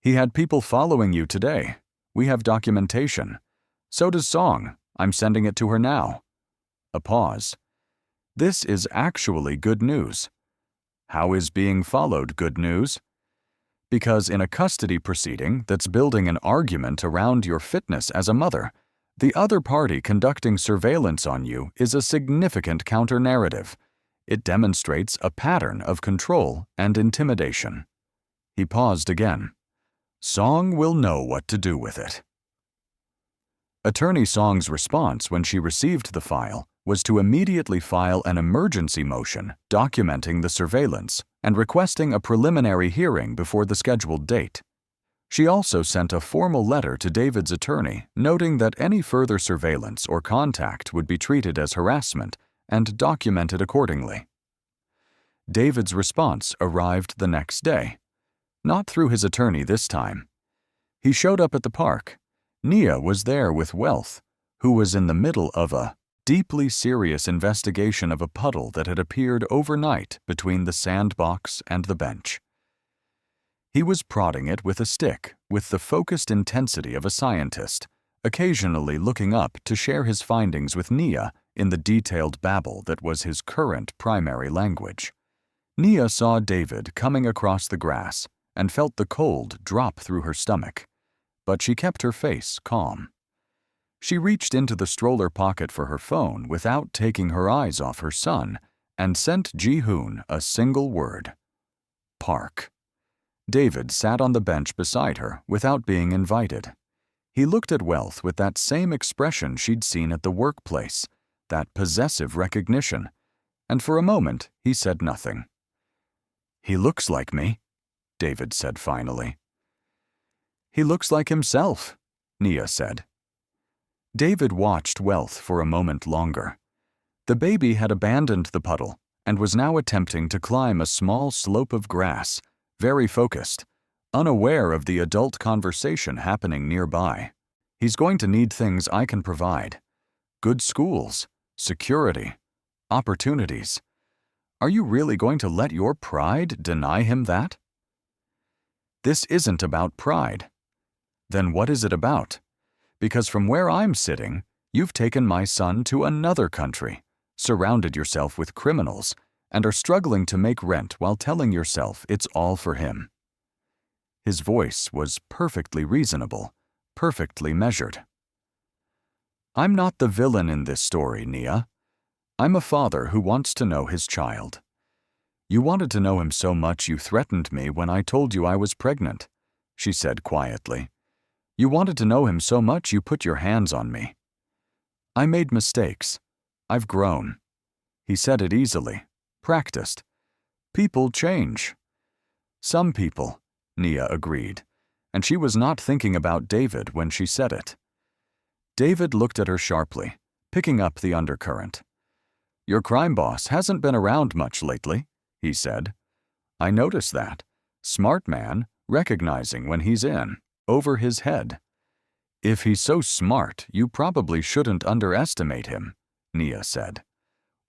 "He had people following you today. We have documentation. So does Song. I'm sending it to her now." A pause. "This is actually good news." "How is being followed good news?" "Because in a custody proceeding that's building an argument around your fitness as a mother, the other party conducting surveillance on you is a significant counter-narrative. It demonstrates a pattern of control and intimidation." He paused again. "Song will know what to do with it." Attorney Song's response when she received the file was to immediately file an emergency motion documenting the surveillance and requesting a preliminary hearing before the scheduled date. She also sent a formal letter to David's attorney noting that any further surveillance or contact would be treated as harassment and documented accordingly. David's response arrived the next day. Not through his attorney this time. He showed up at the park. Nia was there with Wealth, who was in the middle of a deeply serious investigation of a puddle that had appeared overnight between the sandbox and the bench. He was prodding it with a stick with the focused intensity of a scientist, occasionally looking up to share his findings with Nia in the detailed babble that was his current primary language. Nia saw David coming across the grass and felt the cold drop through her stomach, but she kept her face calm. She reached into the stroller pocket for her phone without taking her eyes off her son and sent Ji-hoon a single word: "Park." David sat on the bench beside her without being invited. He looked at Wealth with that same expression she'd seen at the workplace, that possessive recognition, and for a moment he said nothing. "He looks like me," David said finally. "He looks like himself," Nia said. David watched Wealth for a moment longer. The baby had abandoned the puddle and was now attempting to climb a small slope of grass, very focused, unaware of the adult conversation happening nearby. He's going to need things I can provide. Good schools, security, opportunities. Are you really going to let your pride deny him that? This isn't about pride. Then what is it about? Because from where I'm sitting, you've taken my son to another country, surrounded yourself with criminals, and are struggling to make rent while telling yourself it's all for him. His voice was perfectly reasonable, perfectly measured. I'm not the villain in this story, Nia. I'm a father who wants to know his child. You wanted to know him so much you threatened me when I told you I was pregnant, she said quietly. You wanted to know him so much you put your hands on me. I made mistakes. I've grown. He said it easily, practiced. People change. Some people, Nia agreed, and she was not thinking about David when she said it. David looked at her sharply, picking up the undercurrent. Your crime boss hasn't been around much lately, he said. I notice that. Smart man, recognizing when he's in, over his head. If he's so smart, you probably shouldn't underestimate him, Nia said.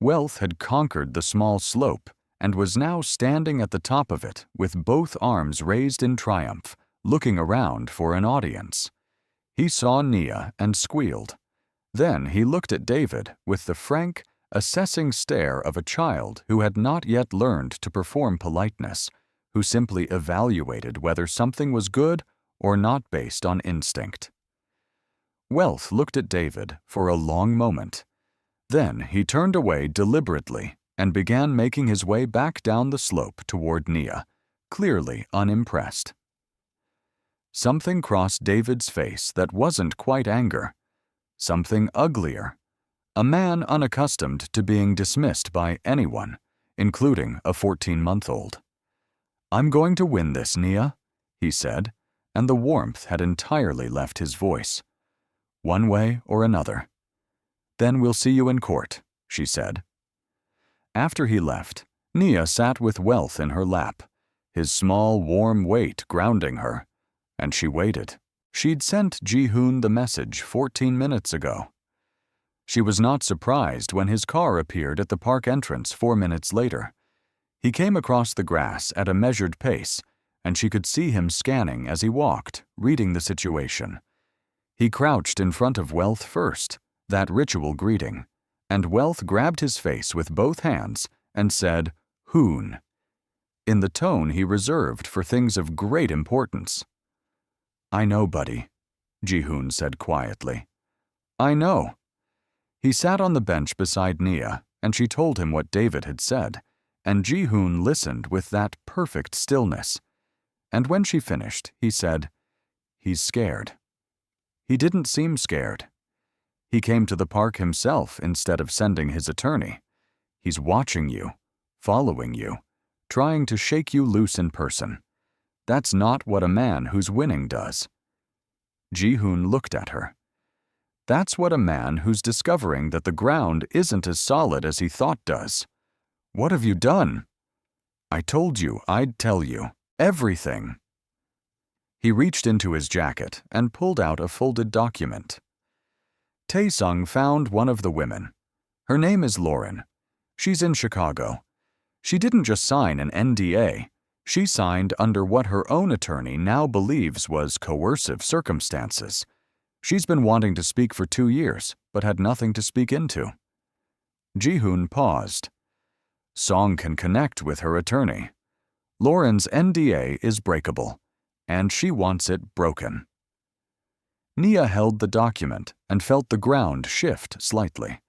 Wealth had conquered the small slope and was now standing at the top of it with both arms raised in triumph, looking around for an audience. He saw Nia and squealed. Then he looked at David with the frank, assessing stare of a child who had not yet learned to perform politeness, who simply evaluated whether something was good or not based on instinct. Wealth looked at David for a long moment. Then he turned away deliberately and began making his way back down the slope toward Nia, clearly unimpressed. Something crossed David's face that wasn't quite anger. Something uglier. A man unaccustomed to being dismissed by anyone, including a 14-month-old. I'm going to win this, Nia, he said, and the warmth had entirely left his voice. One way or another. Then we'll see you in court, she said. After he left, Nia sat with Wealth in her lap, his small, warm weight grounding her, and she waited. She'd sent Ji-hoon the message 14 minutes ago. She was not surprised when his car appeared at the park entrance 4 minutes later. He came across the grass at a measured pace, and she could see him scanning as he walked, reading the situation. He crouched in front of Wealth first, that ritual greeting, and Wealth grabbed his face with both hands and said, "Hoon," in the tone he reserved for things of great importance. I know, buddy, Ji-hoon said quietly. I know. He sat on the bench beside Nia, and she told him what David had said, and Ji-hoon listened with that perfect stillness. And when she finished, he said, He's scared. He didn't seem scared. He came to the park himself instead of sending his attorney. He's watching you, following you, trying to shake you loose in person. That's not what a man who's winning does. Ji-hoon looked at her. That's what a man who's discovering that the ground isn't as solid as he thought does. What have you done? I told you I'd tell you. Everything. He reached into his jacket and pulled out a folded document. Tae-sung found one of the women. Her name is Lauren. She's in Chicago. She didn't just sign an NDA. She signed under what her own attorney now believes was coercive circumstances. She's been wanting to speak for 2 years, but had nothing to speak into. Ji-hoon paused. Song can connect with her attorney. Lauren's NDA is breakable, and she wants it broken. Nia held the document and felt the ground shift slightly,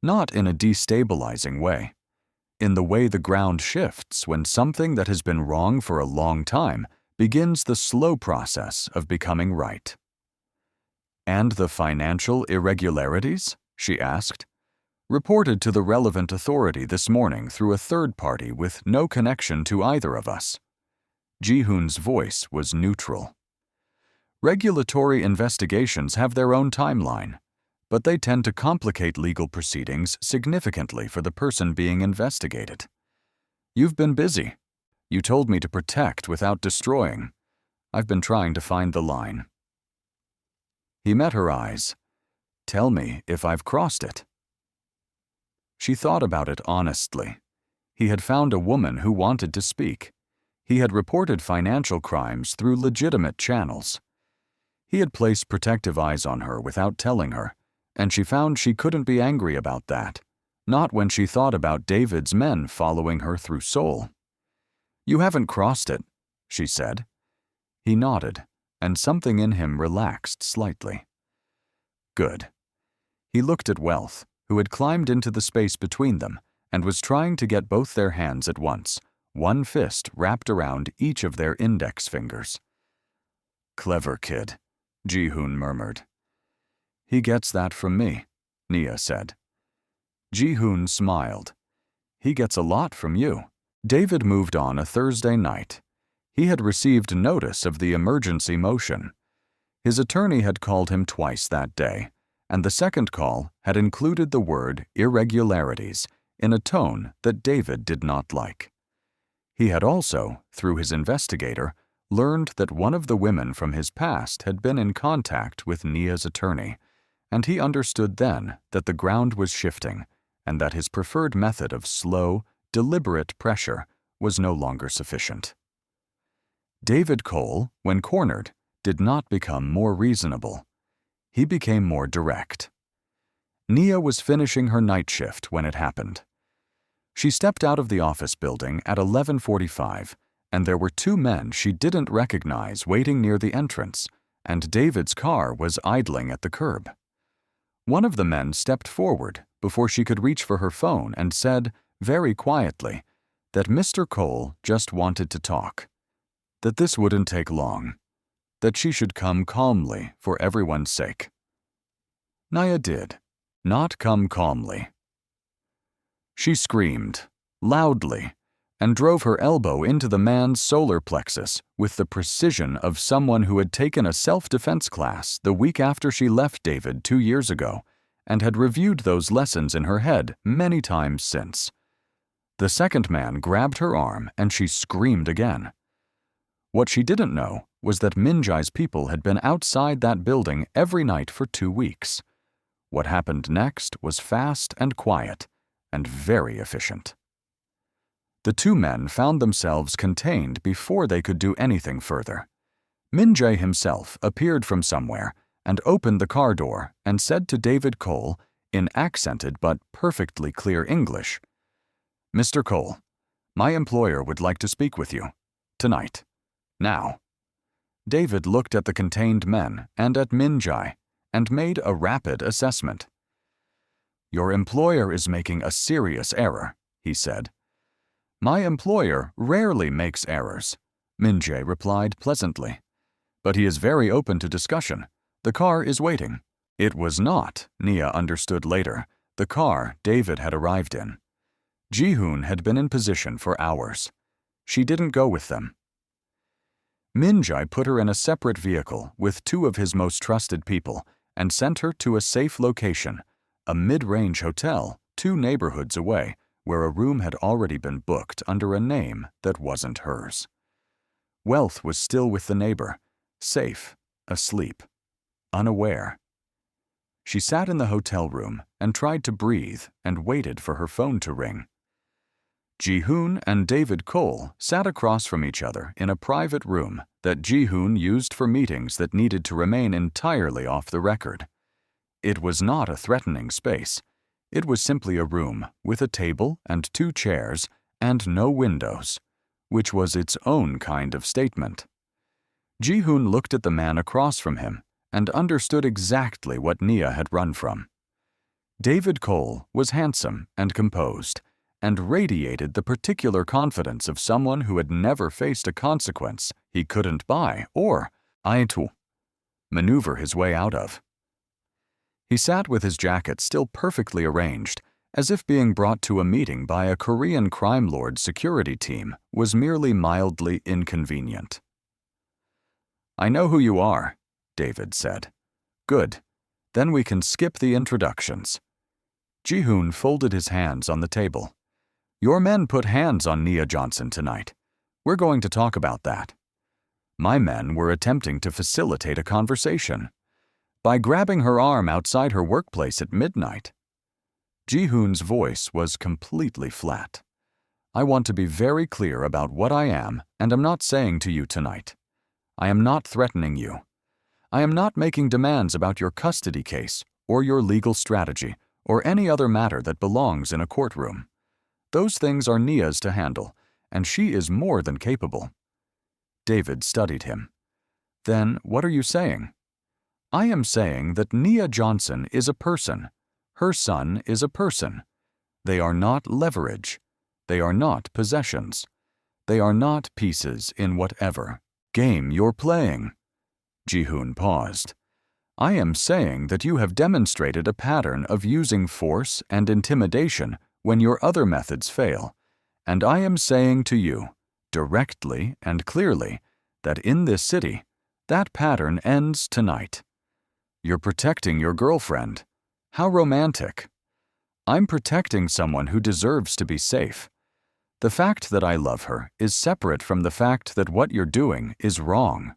not in a destabilizing way. In the way the ground shifts when something that has been wrong for a long time begins the slow process of becoming right. And the financial irregularities? She asked. Reported to the relevant authority this morning through a third party with no connection to either of us. Ji-hoon's voice was neutral. Regulatory investigations have their own timeline. but they tend to complicate legal proceedings significantly for the person being investigated. You've been busy. You told me to protect without destroying. I've been trying to find the line. He met her eyes. Tell me if I've crossed it. She thought about it honestly. He had found a woman who wanted to speak. He had reported financial crimes through legitimate channels. He had placed protective eyes on her without telling her, and she found she couldn't be angry about that, not when she thought about David's men following her through Seoul. You haven't crossed it, she said. He nodded, and something in him relaxed slightly. Good. He looked at Wealth, who had climbed into the space between them and was trying to get both their hands at once, one fist wrapped around each of their index fingers. Clever kid, Ji-hoon murmured. He gets that from me, Nia said. Ji-hoon smiled. He gets a lot from you. David moved on a Thursday night. He had received notice of the emergency motion. His attorney had called him twice that day, and the second call had included the word irregularities in a tone that David did not like. He had also, through his investigator, learned that one of the women from his past had been in contact with Nia's attorney, and he understood then that the ground was shifting and that his preferred method of slow, deliberate pressure was no longer sufficient. David Cole, when cornered, did not become more reasonable. He became more direct. Nia was finishing her night shift when it happened. She stepped out of the office building at 11:45, and there were two men she didn't recognize waiting near the entrance, and David's car was idling at the curb. One of the men stepped forward before she could reach for her phone and said, very quietly, that Mr. Cole just wanted to talk, that this wouldn't take long, that she should come calmly for everyone's sake. Nia did not come calmly. She screamed, loudly, and drove her elbow into the man's solar plexus with the precision of someone who had taken a self-defense class the week after she left David 2 years ago and had reviewed those lessons in her head many times since. The second man grabbed her arm and she screamed again. What she didn't know was that Minjai's people had been outside that building every night for 2 weeks. What happened next was fast and quiet, and very efficient. The two men found themselves contained before they could do anything further. Minjae himself appeared from somewhere and opened the car door and said to David Cole, in accented but perfectly clear English, "Mr. Cole, my employer would like to speak with you. Tonight. Now." David looked at the contained men and at Minjae and made a rapid assessment. "Your employer is making a serious error," he said. "My employer rarely makes errors," Minjae replied pleasantly. "But he is very open to discussion. The car is waiting." It was not, Nia understood later, the car David had arrived in. Ji-hoon had been in position for hours. She didn't go with them. Minjae put her in a separate vehicle with 2 of his most trusted people and sent her to a safe location, a mid-range hotel 2 neighborhoods away, where a room had already been booked under a name that wasn't hers. Wealth was still with the neighbor, safe, asleep, unaware. She sat in the hotel room and tried to breathe and waited for her phone to ring. Ji-hoon and David Cole sat across from each other in a private room that Ji-hoon used for meetings that needed to remain entirely off the record. It was not a threatening space. It was simply a room with a table and 2 chairs and no windows, which was its own kind of statement. Ji-hoon looked at the man across from him and understood exactly what Nia had run from. David Cole was handsome and composed, and radiated the particular confidence of someone who had never faced a consequence he couldn't buy or, maneuver his way out of. He sat with his jacket still perfectly arranged, as if being brought to a meeting by a Korean crime lord's security team was merely mildly inconvenient. "I know who you are," David said. "Good. Then we can skip the introductions. Ji-hoon folded his hands on the table. Your men put hands on Nia Johnson tonight. We're going to talk about that. My men were attempting to facilitate a conversation by grabbing her arm outside her workplace at midnight. Ji-hoon's voice was completely flat. I want to be very clear about what I am and am not saying to you tonight. I am not threatening you. I am not making demands about your custody case or your legal strategy or any other matter that belongs in a courtroom. Those things are Nia's to handle, and she is more than capable. David studied him. Then what are you saying? I am saying that Nia Johnson is a person. Her son is a person. They are not leverage. They are not possessions. They are not pieces in whatever game you're playing. Ji-hoon paused. I am saying that you have demonstrated a pattern of using force and intimidation when your other methods fail, and I am saying to you, directly and clearly, that in this city, that pattern ends tonight. You're protecting your girlfriend. How romantic. I'm protecting someone who deserves to be safe. The fact that I love her is separate from the fact that what you're doing is wrong.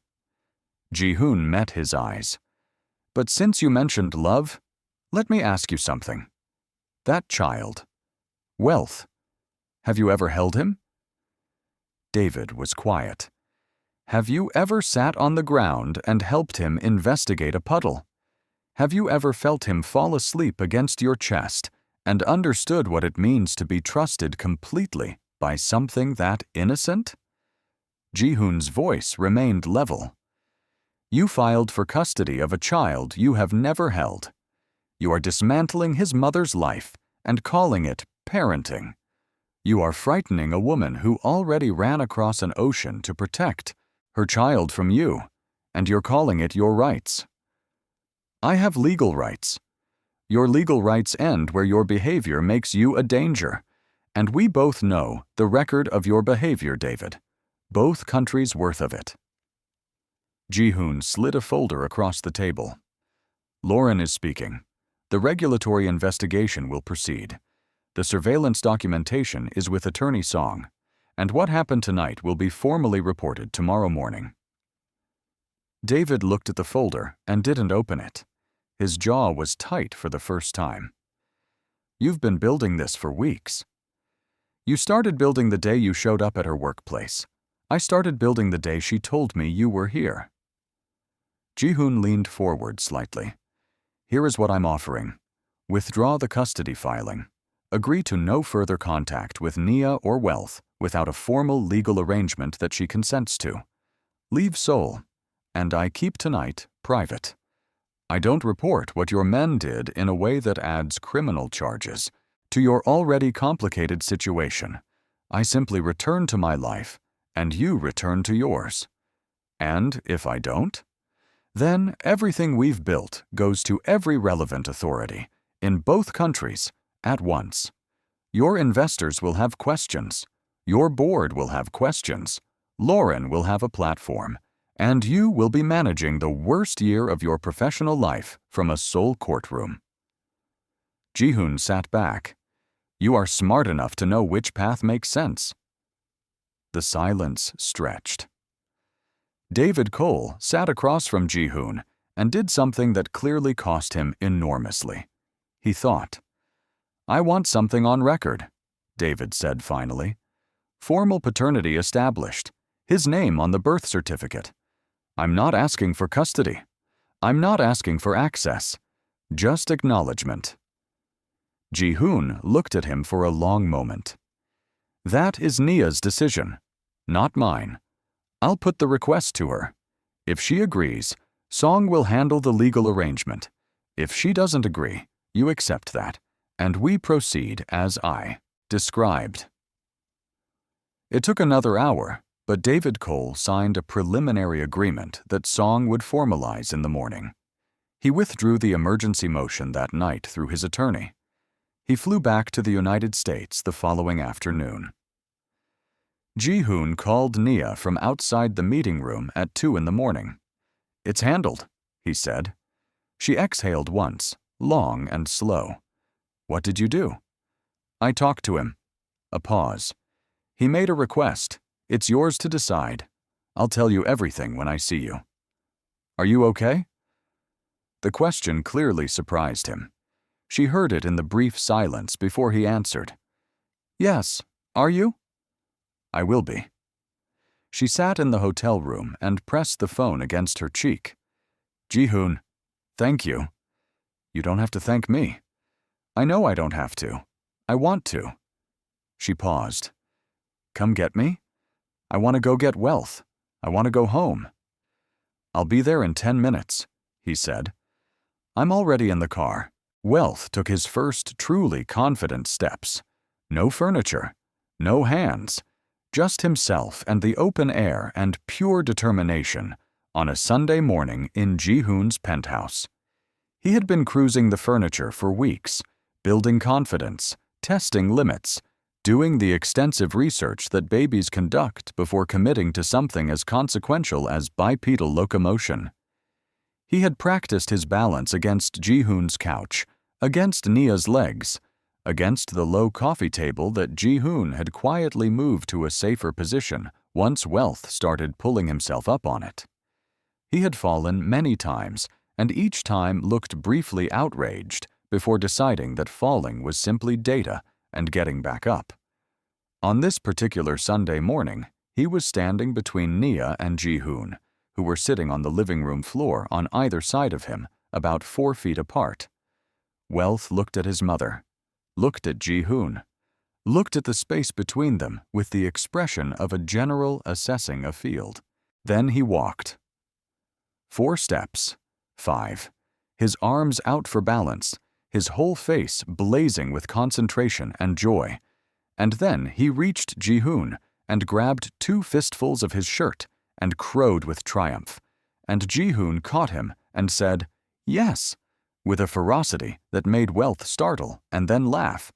Ji-hoon met his eyes. But since you mentioned love, let me ask you something. That child, Wealth, have you ever held him? David was quiet. Have you ever sat on the ground and helped him investigate a puddle? Have you ever felt him fall asleep against your chest and understood what it means to be trusted completely by something that innocent? Ji-hoon's voice remained level. You filed for custody of a child you have never held. You are dismantling his mother's life and calling it parenting. You are frightening a woman who already ran across an ocean to protect her child from you, and you're calling it your rights. I have legal rights. Your legal rights end where your behavior makes you a danger, and we both know the record of your behavior, David. Both countries' worth of it. Ji-hoon slid a folder across the table. Lauren is speaking. The regulatory investigation will proceed. The surveillance documentation is with Attorney Song, and what happened tonight will be formally reported tomorrow morning. David looked at the folder and didn't open it. His jaw was tight for the first time. You've been building this for weeks. You started building the day you showed up at her workplace. I started building the day she told me you were here. Ji-hoon leaned forward slightly. Here is what I'm offering. Withdraw the custody filing. Agree to no further contact with Nia or Wealth without a formal legal arrangement that she consents to. Leave Seoul, and I keep tonight private. I don't report what your men did in a way that adds criminal charges to your already complicated situation. I simply return to my life, and you return to yours. And if I don't, then everything we've built goes to every relevant authority, in both countries, at once. Your investors will have questions. Your board will have questions. Lauren will have a platform. And you will be managing the worst year of your professional life from a Seoul courtroom. Ji-hoon sat back. You are smart enough to know which path makes sense. The silence stretched. David Cole sat across from Ji-hoon and did something that clearly cost him enormously. He thought. I want something on record, David said finally. Formal paternity established. His name on the birth certificate. I'm not asking for custody. I'm not asking for access. Just acknowledgement. Ji-hoon looked at him for a long moment. That is Nia's decision, not mine. I'll put the request to her. If she agrees, Song will handle the legal arrangement. If she doesn't agree, you accept that, and we proceed as I described. It took another hour, but David Cole signed a preliminary agreement that Song would formalize in the morning. He withdrew the emergency motion that night through his attorney. He flew back to the United States the following afternoon. Ji-hoon called Nia from outside the meeting room at 2 in the morning. It's handled, he said. She exhaled once, long and slow. What did you do? I talked to him. A pause. He made a request. It's yours to decide. I'll tell you everything when I see you. Are you okay? The question clearly surprised him. She heard it in the brief silence before he answered. Yes, are you? I will be. She sat in the hotel room and pressed the phone against her cheek. Ji-hoon, thank you. You don't have to thank me. I know I don't have to. I want to. She paused. Come get me? I want to go get Wealth. I want to go home. I'll be there in 10 minutes, he said. I'm already in the car. Wealth took his first truly confident steps. No furniture, no hands, just himself and the open air and pure determination on a Sunday morning in Ji-hoon's penthouse. He had been cruising the furniture for weeks, building confidence, testing limits, doing the extensive research that babies conduct before committing to something as consequential as bipedal locomotion. He had practiced his balance against Ji-hoon's couch, against Nia's legs, against the low coffee table that Ji-hoon had quietly moved to a safer position once Wealth started pulling himself up on it. He had fallen many times, and each time looked briefly outraged before deciding that falling was simply data and getting back up. On this particular Sunday morning, he was standing between Nia and Ji-hoon, who were sitting on the living room floor on either side of him, about 4 feet apart. Wealth looked at his mother, looked at Ji-hoon, looked at the space between them with the expression of a general assessing a field. Then he walked. 4 steps, 5, his arms out for balance, his whole face blazing with concentration and joy. And then he reached Ji-hoon and grabbed 2 fistfuls of his shirt and crowed with triumph. And Ji-hoon caught him and said, "Yes," with a ferocity that made Wealth startle and then laugh.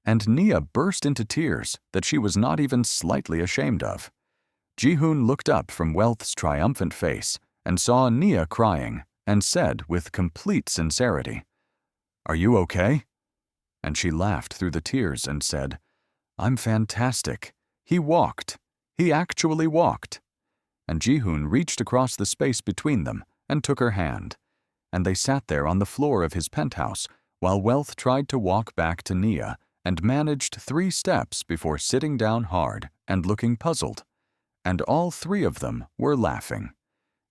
And Nia burst into tears that she was not even slightly ashamed of. Ji-hoon looked up from Wealth's triumphant face and saw Nia crying and said with complete sincerity, "Are you okay?" And she laughed through the tears and said, "I'm fantastic. He walked. He actually walked." And Ji-hoon reached across the space between them and took her hand, and they sat there on the floor of his penthouse while Wealth tried to walk back to Nia and managed 3 steps before sitting down hard and looking puzzled. And all 3 of them were laughing.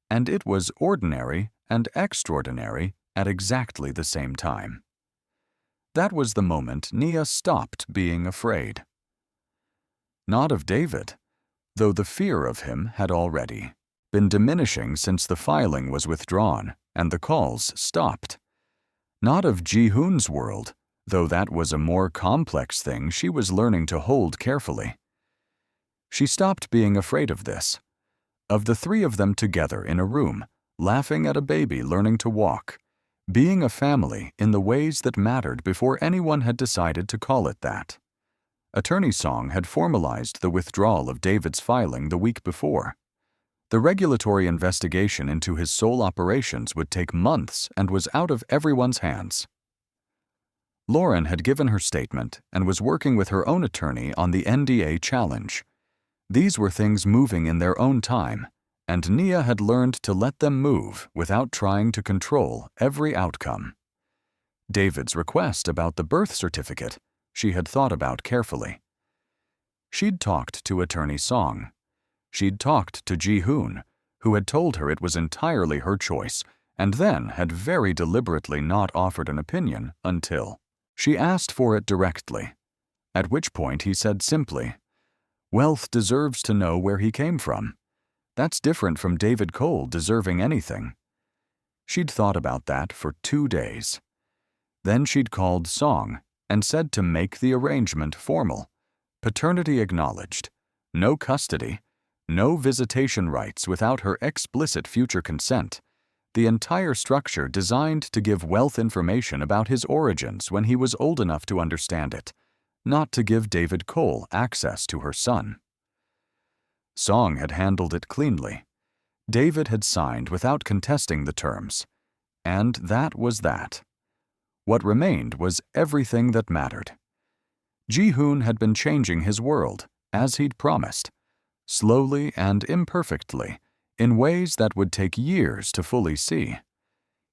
And it was ordinary and extraordinary at exactly the same time. That was the moment Nia stopped being afraid. Not of David, though the fear of him had already been diminishing since the filing was withdrawn and the calls stopped. Not of Ji-hoon's world, though that was a more complex thing she was learning to hold carefully. She stopped being afraid of this, of the 3 of them together in a room, laughing at a baby learning to walk, being a family in the ways that mattered before anyone had decided to call it that. Attorney Song had formalized the withdrawal of David's filing the week before. The regulatory investigation into his Seoul operations would take months and was out of everyone's hands. Lauren had given her statement and was working with her own attorney on the NDA challenge. These were things moving in their own time, and Nia had learned to let them move without trying to control every outcome. David's request about the birth certificate she had thought about carefully. She'd talked to Attorney Song. She'd talked to Ji-hoon, who had told her it was entirely her choice, and then had very deliberately not offered an opinion until she asked for it directly, at which point he said simply, "Wealth deserves to know where he came from. That's different from David Cole deserving anything." She'd thought about that for 2 days. Then she'd called Song and said to make the arrangement formal. Paternity acknowledged. No custody. No visitation rights without her explicit future consent. The entire structure designed to give Wealth information about his origins when he was old enough to understand it, not to give David Cole access to her son. Song had handled it cleanly. David had signed without contesting the terms. And that was that. What remained was everything that mattered. Ji-hoon had been changing his world, as he'd promised, slowly and imperfectly, in ways that would take years to fully see.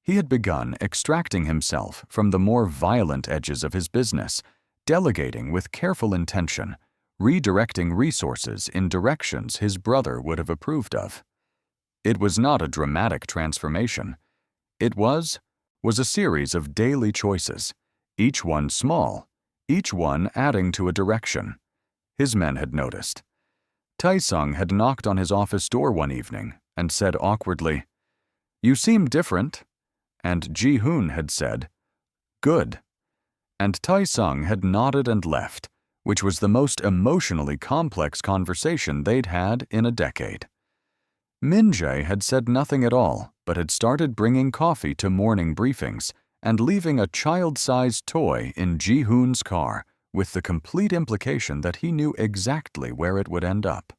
He had begun extracting himself from the more violent edges of his business, delegating with careful intention, redirecting resources in directions his brother would have approved of. It was not a dramatic transformation. It was a series of daily choices, each one small, each one adding to a direction. His men had noticed. Taesung had knocked on his office door one evening and said awkwardly, "You seem different." And Ji-hoon had said, "Good." And Taesung had nodded and left, which was the most emotionally complex conversation they'd had in a decade. Min-jae had said nothing at all, but had started bringing coffee to morning briefings and leaving a child-sized toy in Ji-hoon's car, with the complete implication that he knew exactly where it would end up.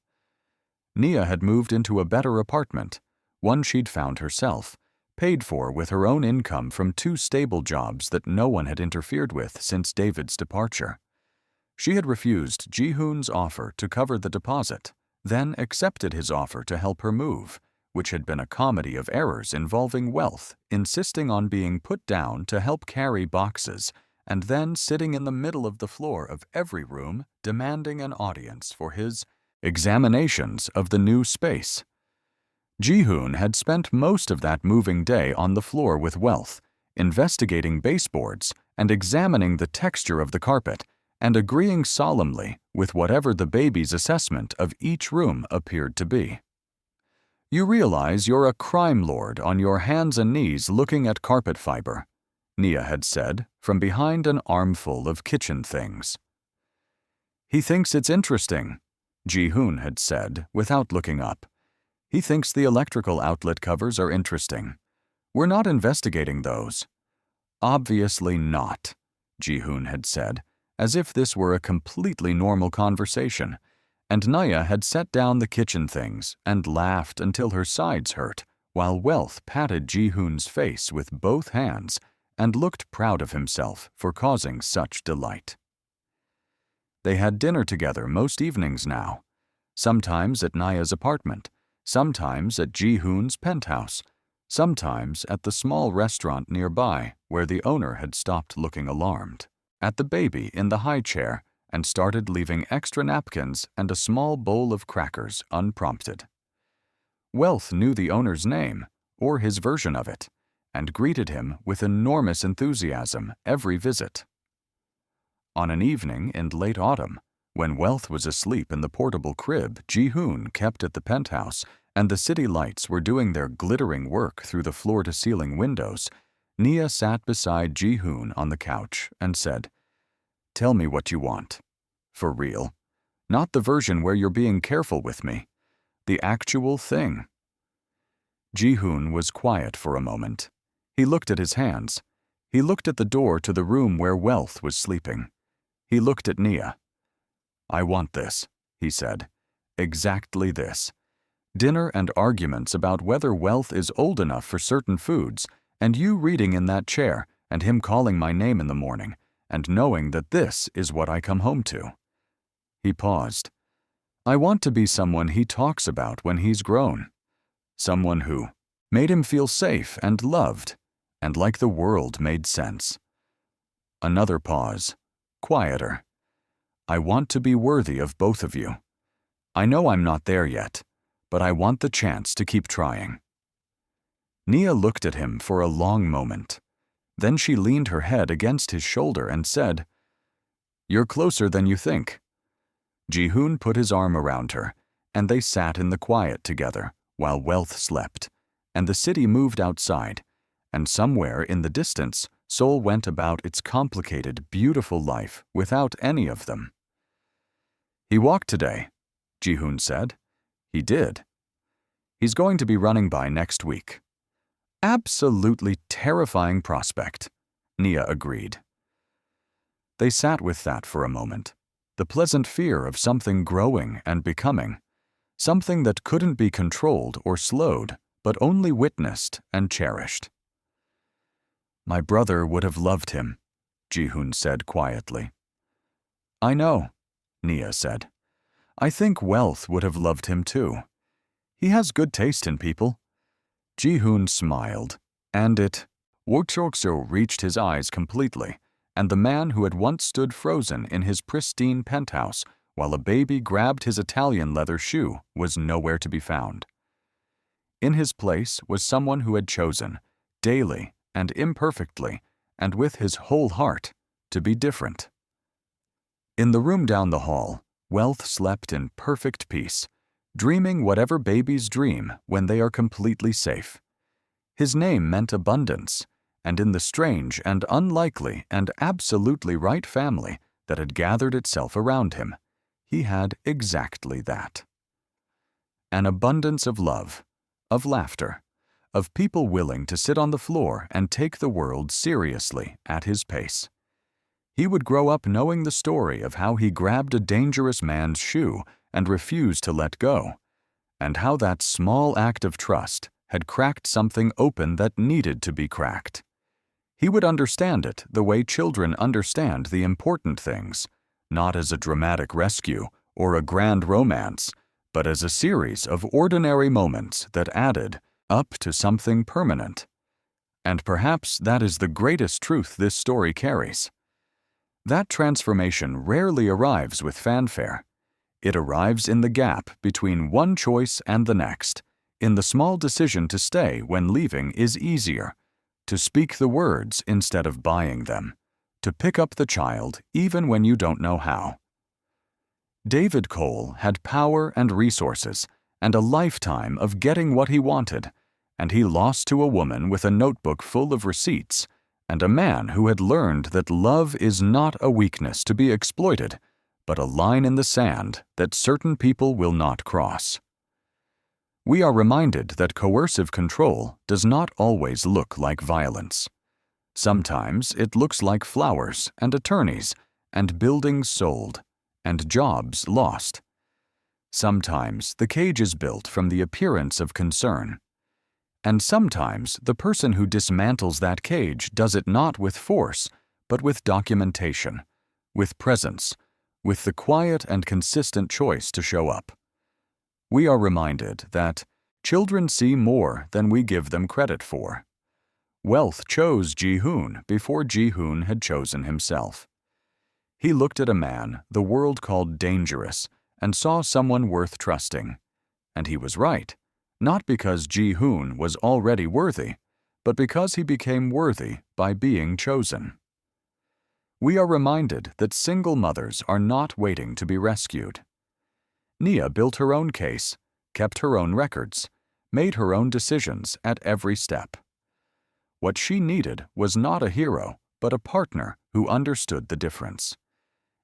Nia had moved into a better apartment, one she'd found herself, paid for with her own income from 2 stable jobs that no one had interfered with since David's departure. She had refused Ji-hoon's offer to cover the deposit, then accepted his offer to help her move, which had been a comedy of errors involving Wealth insisting on being put down to help carry boxes, and then sitting in the middle of the floor of every room demanding an audience for his examinations of the new space. Ji-hoon had spent most of that moving day on the floor with Wealth, investigating baseboards and examining the texture of the carpet, and agreeing solemnly with whatever the baby's assessment of each room appeared to be. "You realize you're a crime lord on your hands and knees looking at carpet fiber," Nia had said from behind an armful of kitchen things. "He thinks it's interesting," Ji-hoon had said without looking up. "He thinks the electrical outlet covers are interesting. We're not investigating those." "Obviously not," Ji-hoon had said, as if this were a completely normal conversation, and Nia had set down the kitchen things and laughed until her sides hurt, while Wealth patted Ji-hoon's face with both hands and looked proud of himself for causing such delight. They had dinner together most evenings now, sometimes at Nia's apartment, sometimes at Ji-hoon's penthouse, sometimes at the small restaurant nearby where the owner had stopped looking alarmed, at the baby in the high chair and started leaving extra napkins and a small bowl of crackers unprompted. Wealth knew the owner's name, or his version of it, and greeted him with enormous enthusiasm every visit. On an evening in late autumn, when Wealth was asleep in the portable crib Ji-hoon kept at the penthouse and the city lights were doing their glittering work through the floor-to-ceiling windows, Nia sat beside Ji-hoon on the couch and said, "Tell me what you want. For real. Not the version where you're being careful with me. The actual thing." Ji-hoon was quiet for a moment. He looked at his hands. He looked at the door to the room where Wealth was sleeping. He looked at Nia. "I want this," he said. "Exactly this. Dinner and arguments about whether Wealth is old enough for certain foods, and you reading in that chair, and him calling my name in the morning, and knowing that this is what I come home to." He paused. "I want to be someone he talks about when he's grown. Someone who made him feel safe and loved, and like the world made sense." Another pause, quieter. "I want to be worthy of both of you. I know I'm not there yet, but I want the chance to keep trying." Nia looked at him for a long moment. Then she leaned her head against his shoulder and said, "You're closer than you think." Ji-hoon put his arm around her, and they sat in the quiet together while Wealth slept, and the city moved outside, and somewhere in the distance Seoul went about its complicated, beautiful life without any of them. "He walked today," Ji-hoon said. "He did. He's going to be running by next week." "Absolutely terrifying prospect," Nia agreed. They sat with that for a moment, the pleasant fear of something growing and becoming, something that couldn't be controlled or slowed, but only witnessed and cherished. My brother would have loved him, Ji-hoon said quietly. I know, Nia said. I think Wealth would have loved him too. He has good taste in people. Ji-hoon smiled, and it Woo-chok-soo reached his eyes completely, and the man who had once stood frozen in his pristine penthouse while a baby grabbed his Italian leather shoe was nowhere to be found. In his place was someone who had chosen, daily and imperfectly, and with his whole heart, to be different. In the room down the hall, Wealth slept in perfect peace, dreaming whatever babies dream when they are completely safe. His name meant abundance, and in the strange and unlikely and absolutely right family that had gathered itself around him, he had exactly that. An abundance of love, of laughter, of people willing to sit on the floor and take the world seriously at his pace. He would grow up knowing the story of how he grabbed a dangerous man's shoe and refused to let go, and how that small act of trust had cracked something open that needed to be cracked. He would understand it the way children understand the important things, not as a dramatic rescue or a grand romance, but as a series of ordinary moments that added up to something permanent. And perhaps that is the greatest truth this story carries. That transformation rarely arrives with fanfare. It arrives in the gap between one choice and the next, in the small decision to stay when leaving is easier, to speak the words instead of buying them, to pick up the child even when you don't know how. David Cole had power and resources and a lifetime of getting what he wanted, and he lost to a woman with a notebook full of receipts and a man who had learned that love is not a weakness to be exploited, but a line in the sand that certain people will not cross. We are reminded that coercive control does not always look like violence. Sometimes it looks like flowers and attorneys and buildings sold and jobs lost. Sometimes the cage is built from the appearance of concern. And sometimes the person who dismantles that cage does it not with force, but with documentation, with presence, with the quiet and consistent choice to show up. We are reminded that children see more than we give them credit for. Wealth chose Ji-hoon before Ji-hoon had chosen himself. He looked at a man the world called dangerous and saw someone worth trusting. And he was right, not because Ji-hoon was already worthy, but because he became worthy by being chosen. We are reminded that single mothers are not waiting to be rescued. Nia built her own case, kept her own records, made her own decisions at every step. What she needed was not a hero, but a partner who understood the difference.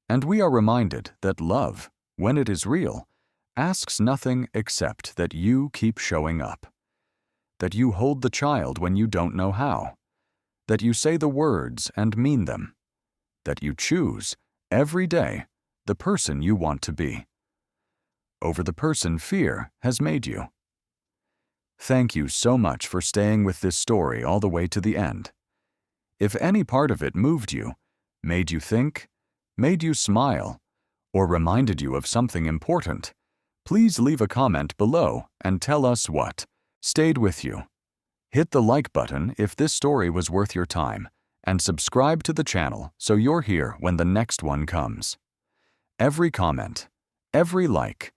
And we are reminded that love, when it is real, asks nothing except that you keep showing up, that you hold the child when you don't know how, that you say the words and mean them, that you choose, every day, the person you want to be, over the person fear has made you. Thank you so much for staying with this story all the way to the end. If any part of it moved you, made you think, made you smile, or reminded you of something important, please leave a comment below and tell us what stayed with you. Hit the like button if this story was worth your time, and subscribe to the channel so you're here when the next one comes. Every comment, every like,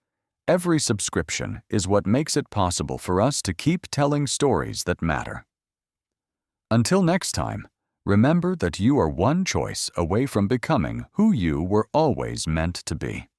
every subscription is what makes it possible for us to keep telling stories that matter. Until next time, remember that you are one choice away from becoming who you were always meant to be.